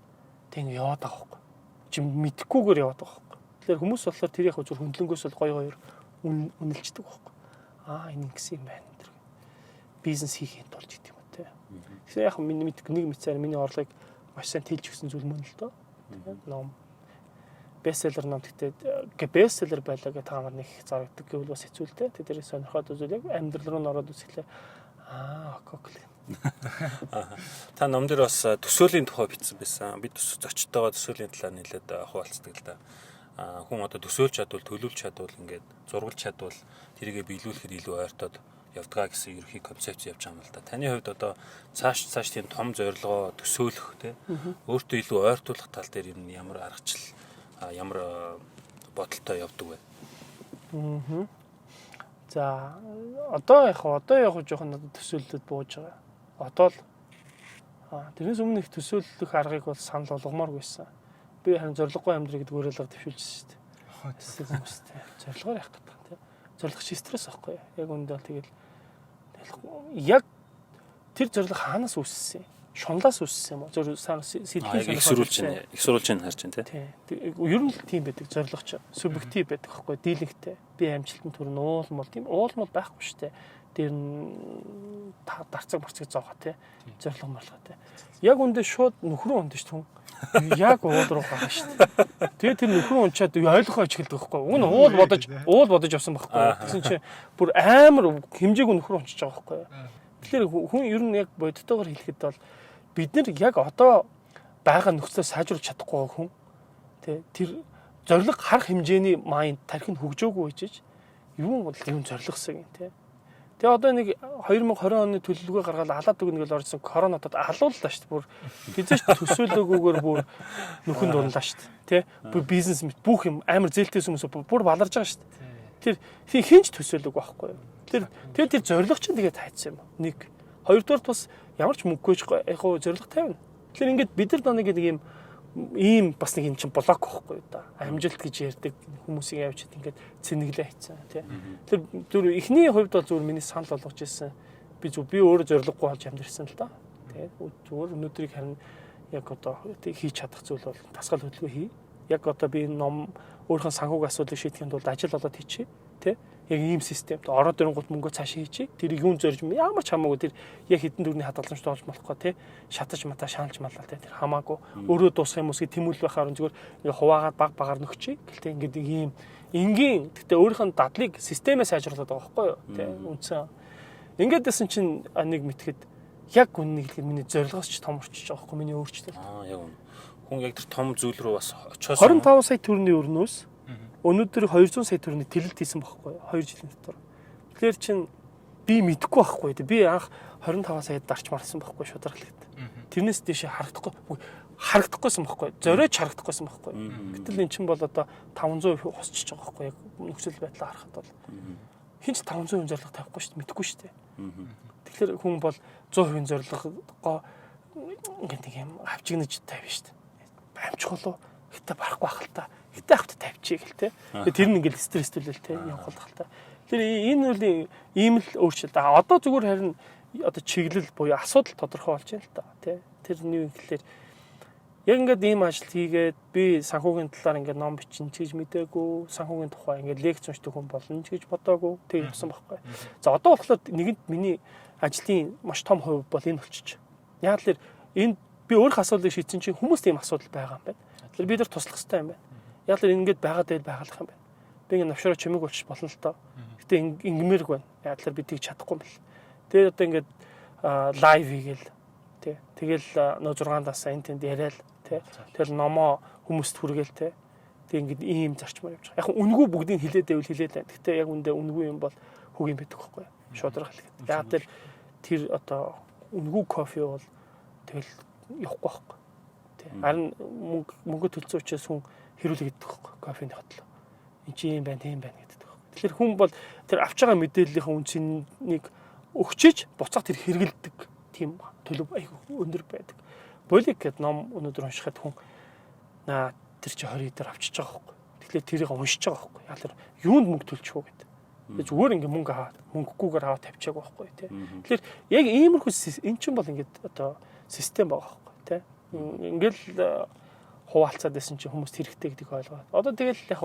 Speaker 2: тэг яваад байгаа байхгүй. Чи мэдхгүйгээр яваад байгаа байхгүй. Тэгэхээр хүмүүс болохоор тэр яг зөв хөндлөнгөөс бол гоё үнэлждэг байхгүй. Энэ ингэсэн юм байна тэр. Бизнес хийхэд болж идэв юм те. Тэгэхээр яг миний нэг мэдсээр миний орлогыг маш сайн тэлж өгсөн зүйл мөн л доо. Ном бестселлер ном гэхдээ бестселлер байлаа гэх таамаар нэг зарагддаг гэвэл бас хэцүү л те. Тэрээс сонирхоод үзвэл яг амьдрал руу н ороод үзэхлээр окей.
Speaker 1: Та ном дээр бас төсөөлийн тухай бичсэн байсан. Бид зочдтойгоо төсөөлийн талаар нэлээд хуваалцдаг л да. Хүн одоо төсөөлж чадвал, төлөвлөж чадвал ингээд зургуулж чадвал тэрийгэ биелүүлэхэд илүү ойртоод явдгаа гэсэн ерөнхий концепц явж байгаа юм л да. Таны хувьд одоо цааш тийм том зорилгоо төсөөлөх те өөртөө илүү ойртуулах тал дээр юм ямар аргачлал ямар бодолтой явдаг вэ?
Speaker 2: За одоо яг жоохон төсөөлөлд бууж байгаа. Одоо л тэрнээс өмнө их төсөөлөх аргыг бол санал болгомоор байсан. Би харин зориггүй амьдрал гэдэг өөрөөлөг төвшүүлж шүү дээ. Хүмүүстэй зоригоор явах гэдэг тийм. Зориг чи стресс байхгүй юу? Яг үндэ бол тэгэл яг тэр зориг хаанаас үүссэн юм? Шунлаас үүссэн юм уу? Зөв сэлхийн
Speaker 1: их сурвалж нь харж байна
Speaker 2: тийм. Ер нь л тийм байдаг зориг ч субъектив байдаг байхгүй дийлэнхтэй. Би амжилтанд хүрнэ уулмал тийм уулмал байхгүй шүү дээ. Тэр нь дарцаг марцаг зоогоо тийм зориг марлгаа тийм. Яг үндэ шууд нөхрөө унд шүү дээ. Яг уул руу гарна шүү дээ. Тэгээ тэр нөхрөө унчаад ойлгохоо ичгэлдэг байхгүй. Уг нь уул бодож явсан байхгүй. Тэгсэн чинь бүр амар хэмжээгүй нөхрөө унчиж байгаа байхгүй. Тэгэхээр хүн ер нь яг бодтойгоор хэлэхэд бол бид нар яг одоо байгаа нөхцөлөө сайжруулж чадахгүй хүн тэр зориг харах хэмжээний майнд тархин хөгжөөгүй байж юу бол юм зоригсан юм тий. Тэгээ одоо нэг 2020 оны төлөвлөгөө гаргаад алаад өгнө гэж орсон коронавирусд алууллаа шүү дээ. Бүр хизээч төсөөлөөгүйгээр бүр нөхөн дурлаа шүү дээ. Тий. Бүр бизнес бүх юм амар зээлтэйс хүмүүс бүр баларж байгаа шүү дээ. Тэр хинч төсөөлөг байхгүй юу. Тэр зориг чинь тэгээд хайцсан юм. Нэг хоёрдугаар бас ямар ч мөнгөгүйч яг хоо зориг тавина. Тэгэхээр ингээд бид нар нэг ийм бас нэг юм чинь блок واخхгүй да. Амжилт гэж ярьдаг хүмүүсийн явж ингээд цэнэглээ хийцэн тий. Тэр зүр эхний хувьд бол зүгээр миний санал болгож ирсэн. Би өөрөө зориггүй болж амьдэрсэн л да. Тий. Зүгээр өнөөдрийг харин яг одоо хийж чадах зүйл бол тасгал хөдөлгөөн хий. Яг одоо би ном өөрийнхөө санхүүг асуудлыг шийдэхэд бол ажил болоод хийчихье тий. Яг ийм системд ороод ирэнгүүт мөнгөө цааш хийчихье. Тэрийг юун зорж ямар ч хамаагүй тэр яг хэдэн төгрөгийн хадгаламжтай болж болохгүй тий. Шатаж матаа шаалж маллаа тий. Тэр хамаагүй өөрөө дуусах юм уусыг тэмүүлэл байхаар зүгээр ингээ хуваагаад баг нөхчий. Гэхдээ ингээд ийм энгийн гэхдээ өөрийнх нь дадлыг системээ сайжруулад байгаа байхгүй юу тий. Үндсэн Ингээд дэсэн чинь нэг мэтгэд яг үннийг хэлэхэд миний зорилгоос ч том орчиж байгаа байхгүй миний өөрчлөлт.
Speaker 1: Яг үнэ. Хүн яг тэр том зүйл рүү бас очиос
Speaker 2: 25 сая төгрөгийн өрнөөс өнөөдөр 200 сая төгрөгийн тэлэлт хийсэн байхгүй 2 жилийн дотор. Тэгэхээр чинь би мэдэхгүй байхгүй. Би анх 25 саяд дарч марсан байхгүй шударга хэлээд. Тэрнээс дэше харагдахгүйсэн байхгүй. Зориож харагдахгүйсэн байхгүй. Гэтэл эн чинь бол одоо 500% хосчихж байгаа байхгүй. Яг нөхцөл байдлаа харахад бол хинч 500% зорилго тавихгүй шүү дээ. Мэдэхгүй шүү дээ. Тэгэхээр хүн бол 100% зорилгоо ингээд нэг юм авчигнаж тавина шүү дээ. Амжих болов гэтээ барахгүй байх л та. Гэтээ авт тавьчих гэл те. Тэр нь ингээд стресстүүлэл те явах л та. Тэр энэ үлийн ийм л өөрчлөлт. Одоо зүгээр харин одоо чиглэл буюу асуудал тодорхой болж байна л та тий. Тэр нэг юм гэхэлэр яг ингээд ийм ажил хийгээд би санхүүгийн талаар ингээд ном бичин ч гэж мэдээгүй, санхүүгийн тухай ингээд лекц уншдаг хүн болно ч гэж бодоагүй тэг явсан байхгүй. За одоо болохоор нэгэнд миний ажлын маш том хувь бол энэ болчих. Яг л энэ би өөрөх асуудлыг шийдсэн чинь хүмүүст ийм асуудал байгаа юм байна. Тэр бид нар туслах хэрэгтэй юм байна. Яг л ингээд байгаад байл байгалах юм байна. Би ингээд навшраа чимэг болчих болно л тоо. Гэтэ ингэмэрг байна. Яг л би тийг чадахгүй юм бэл. Тэгээд одоо ингээд лайв хийгээл тий. Тэгэл нөө 6-аас энэ тэнд яриад тий. Тэгэл номоо хүмүүст хүргээл тий. Тэг ингээд ийм зарчмаар явж байгаа. Яг үнгүй бүгдийг хилээд байвал хилээд байна. Гэтэ яг үндэ үнгүй юм бол хөгийн байдаг байхгүй. Шудраг хэлгээд. Яг тэр одоо үнгүй кофе бол тэгэл явахгүй байхгүй. Тий. Харин мөнгө төлсөн учраас хүн хэрүүлэг идэх байхгүй. Кофений хотлоо. Энд чи юм байна, тийм байна гэдэг. Тэгэхээр хүн бол тэр авч байгаа мэдээллийнхээ үнцнийг өгчиж буцаах тэр хэрэгэлдэг тийм төлөв айгүй өндөр байдаг. Болик гэдэг ном өнөөдөр уншихад хүн тэр чи 20 дээр авчиж байгаа байхгүй. Тэгэхээр тэрийг уншиж байгаа байхгүй. Яг тэр юунд мөнгө төлчих вэ гэдэг. Зүгээр ингээ мөнгө аваад мөнгөгүйгээр аваад тавьчихаг байхгүй тий. Тэгэхээр яг иймэрхүү эн чинь бол ингээд одоо систем байгаа байхгүй тий. Ингээл хуваалцаад байсан чинь хүмүүст хэрэгтэй гэдгийг ойлгоод. Одоо тэгэл яг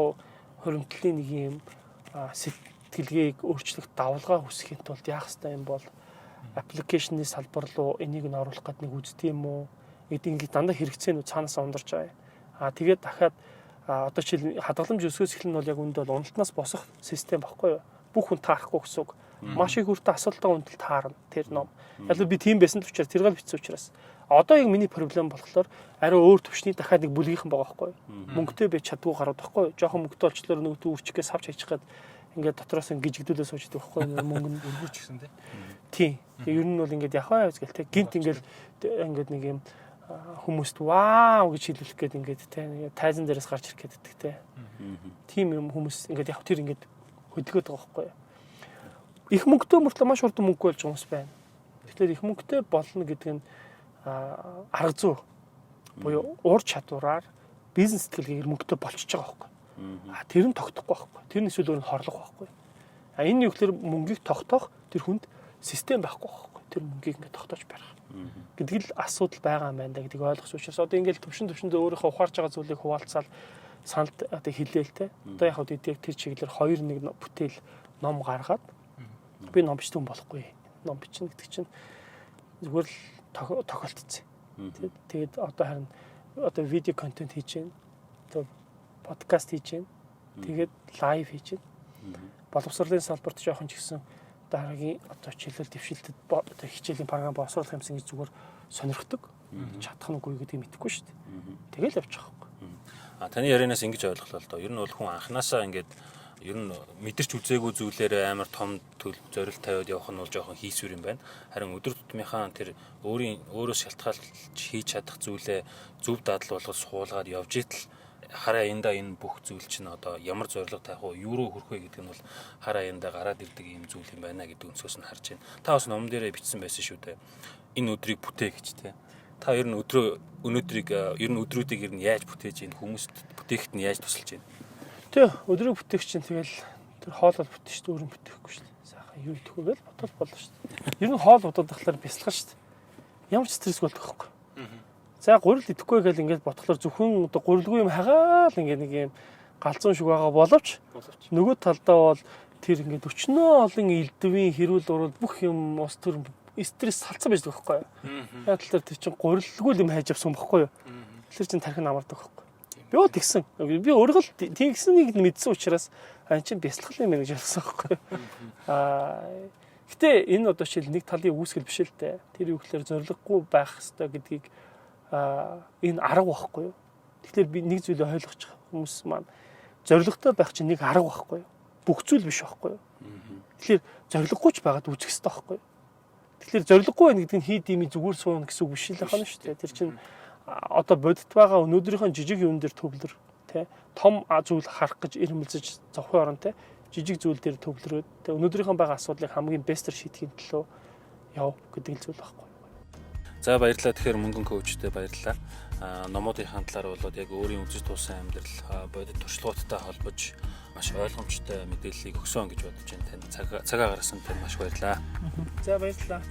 Speaker 2: хоригдлын нэг юм сэтгэлгээг өөрчлөх давлгаа хүсэхийн тулд яах ёстой юм бол аппликейшны салбар руу энийг нь оруулах гэдэг нэг үздэг юм уу? Эдгээр дандаа хэрэгцээнүүд цаанаас ундарч байгаа. Тэгээд дахиад одоо жишээл хадгаламж өсгөөс эхлэн бол яг үндэ бол уналтнаас босох систем баггүй юу? Бүх хүн таарахгүй гэсэн үг. Маш их хүртэ асуултаа үндэл таарна тэр ном. Яг л би тийм байсан ч учраас тэргээ бичсэн учраас одоо яг миний проблем болохоор арай өөр төвшний дахиад нэг бүлгийнхэн байгаа байхгүй юу? Мөнгөтэй байж чаддгүй гарууд байхгүй юу? Жохон мөнгөтэй олчлоор нөгөөдөө үрчгээс авч хайчих гээд ингээд дотроос гжигдүүлээ суучдаг байхгүй юу? Мөнгө нь өргөж гисэн тий. Ер нь бол ингээд яхаа яз гэл те гинт ингээд нэг юм хүмүүст вау гэж хэлүүлэх гээд ингээд те тайзан дээрээс гарч ирэх гээд те. Тийм юм хүмүүс ингээд яг тэр ингээд хөдөлгөөд байгаа байхгүй юу? Их мөнгөтэй мөртлөө маш хурдан мөнгө болж байгаа хүмүүс байна. Тэгэхээр их мөнгөтэй болно гэдэг нь арга зүй буюу ур чадвараар бизнес сэтгэлгээр мөнгөтэй болчихж байгаа байхгүй. Тэр нь тогтохгүй байхгүй. Тэр нь эсвэл өөр нь хорлох байхгүй. Энэ юу гэхээр мөнгийг тогтоох тэр хүнд систем байхгүй байхгүй. Тэр мөнгийг ингээд тогтоож барих. Гэдэг л асуудал байгаа юм байна гэдгийг ойлгох учраас одоо ингээд төвшөндөө өөрийнхөө ухаарж байгаа зүйлийг хуваалцаал саналд одоо хэлээл те. Одоо яг хөө тэр чиглэлээр 2-1 бүтээл ном гаргаад би ном бичдэг болохгүй. Ном бичнэ гэдэг чинь зүгээр л тохиолдсон. Тэгээд одоо харин одоо видео контент хийж байна. Одоо подкаст хийж байна. Тэгээд лайв хийж байна. Боловсролын салбарт жоохон ч гэсэн дараагийн одоо хичээлэл дэвшилтэд одоо хичээлийн програм боловсруулах юмсан гэж зүгээр сонирхдаг. Чадах нь үгүй гэдгийг мэдэхгүй шүү дээ. Тэгэл явж байгаа юм.
Speaker 1: Таны ярианаас ингэж ойлголоо л доо. Ер нь бол хүн анханасаа ингээд ер нь мэдэрч үзээгүй зүйлээрээ амар том зорилт тавиад явах нь бол жоохон хийсвэр юм байна. Харин өдөр тутмынхаа тэр өөрөөс шалтгаалж хийж чадах зүйлээ зөв дадал болгож суулгаад явж итэл хараа янда энэ бүх зүйл чинь одоо ямар зорилго тавих уу, юу руу хүрэх вэ гэдэг нь бол хараа янда гараад ирдэг юм зүйл юм байна гэдэг өнцгөөс нь харж байна. Та бас ном дээрээ бичсэн байсан шүү дээ. Энэ өдрийг бүтээ гэж те. Та ер нь өнөөдрийг ер нь өдрүүдийг ер нь яаж бүтээж ийн хүмүүст бүтээхэд нь яаж тусалж байна?
Speaker 2: Тэ өдрийг бүтээх чинь тэгэл тэр хоолол бүтэх шүү дээ, өөрөө бүтэхгүй шүү дээ. Сайхан юу идэх вэ гэж бодвол болно шүү дээ. Ер нь хоол бодохлоор бясалгах шүү дээ. Ямар ч стресс болдог байхгүй. За гурил идэхгүй гэж ингээд бодхолоор зөвхөн одоо гурилгүй юм хагаал ингээд нэг юм галзуун шиг байгаа боловч нөгөө талдаа бол тэр ингээд өчнөө олон элдвийн хэрүүл урал бүх юм ус төр стресс салцсан байж байгаа байхгүй. Яг л тэр чинь гурилгүй юм хайж авсан байхгүй юу. Тэр чинь тархин амардаг байхгүй. Би бол тэгсэн. Би өөрөө л тэгсэнийг мэдсэн учраас ань чинь бясалгал юм гэж ойлгосон байхгүй. Гэтэ энэ одоо жишээл нэг талын үүсгэл биш л дээ. Тэр юу гэхээр зориггүй байх хэрэгтэй гэдгийг энэ арга байхгүй юу? Тэгэхээр би нэг зүйлийг ойлгочих хүмүүс маань зоригтой байх чинь нэг арга байхгүй юу? Бүх зүйл биш байхгүй юу? Тэгэхээр зориггүй ч байгаад үүсэх хэрэгтэй байхгүй юу? Тэгэхээр зориггүй байх гэдэг нь хийд ими зүгээр суuna гэсэн үг биш л байна шүү дээ. Тэр чинь одоо бодит байгаа өнөөдрийнхөө жижиг юм дээр төвлөр тий том зүйл харах гэж ирмэлзэж зовхон орон тий жижиг зүйл дээр төвлөрөөд тий өнөөдрийнхөө байгаа асуудлыг хамгийн бестээр шийдэхин төлөө яв гэдэг л зүйл байхгүй.
Speaker 1: За баярлалаа. Тэгэхээр мөнгөн коучтэй баярлалаа. Номуудынхаа талаар болоод яг өөрийн үзэж туусан амьдрал бодит туршлагуудтай холбож маш ойлгомжтой мэдээллийг өгсөн гэж бодож байна. Танд цагаа гаргасан танд маш баярлалаа.
Speaker 2: За баярлалаа.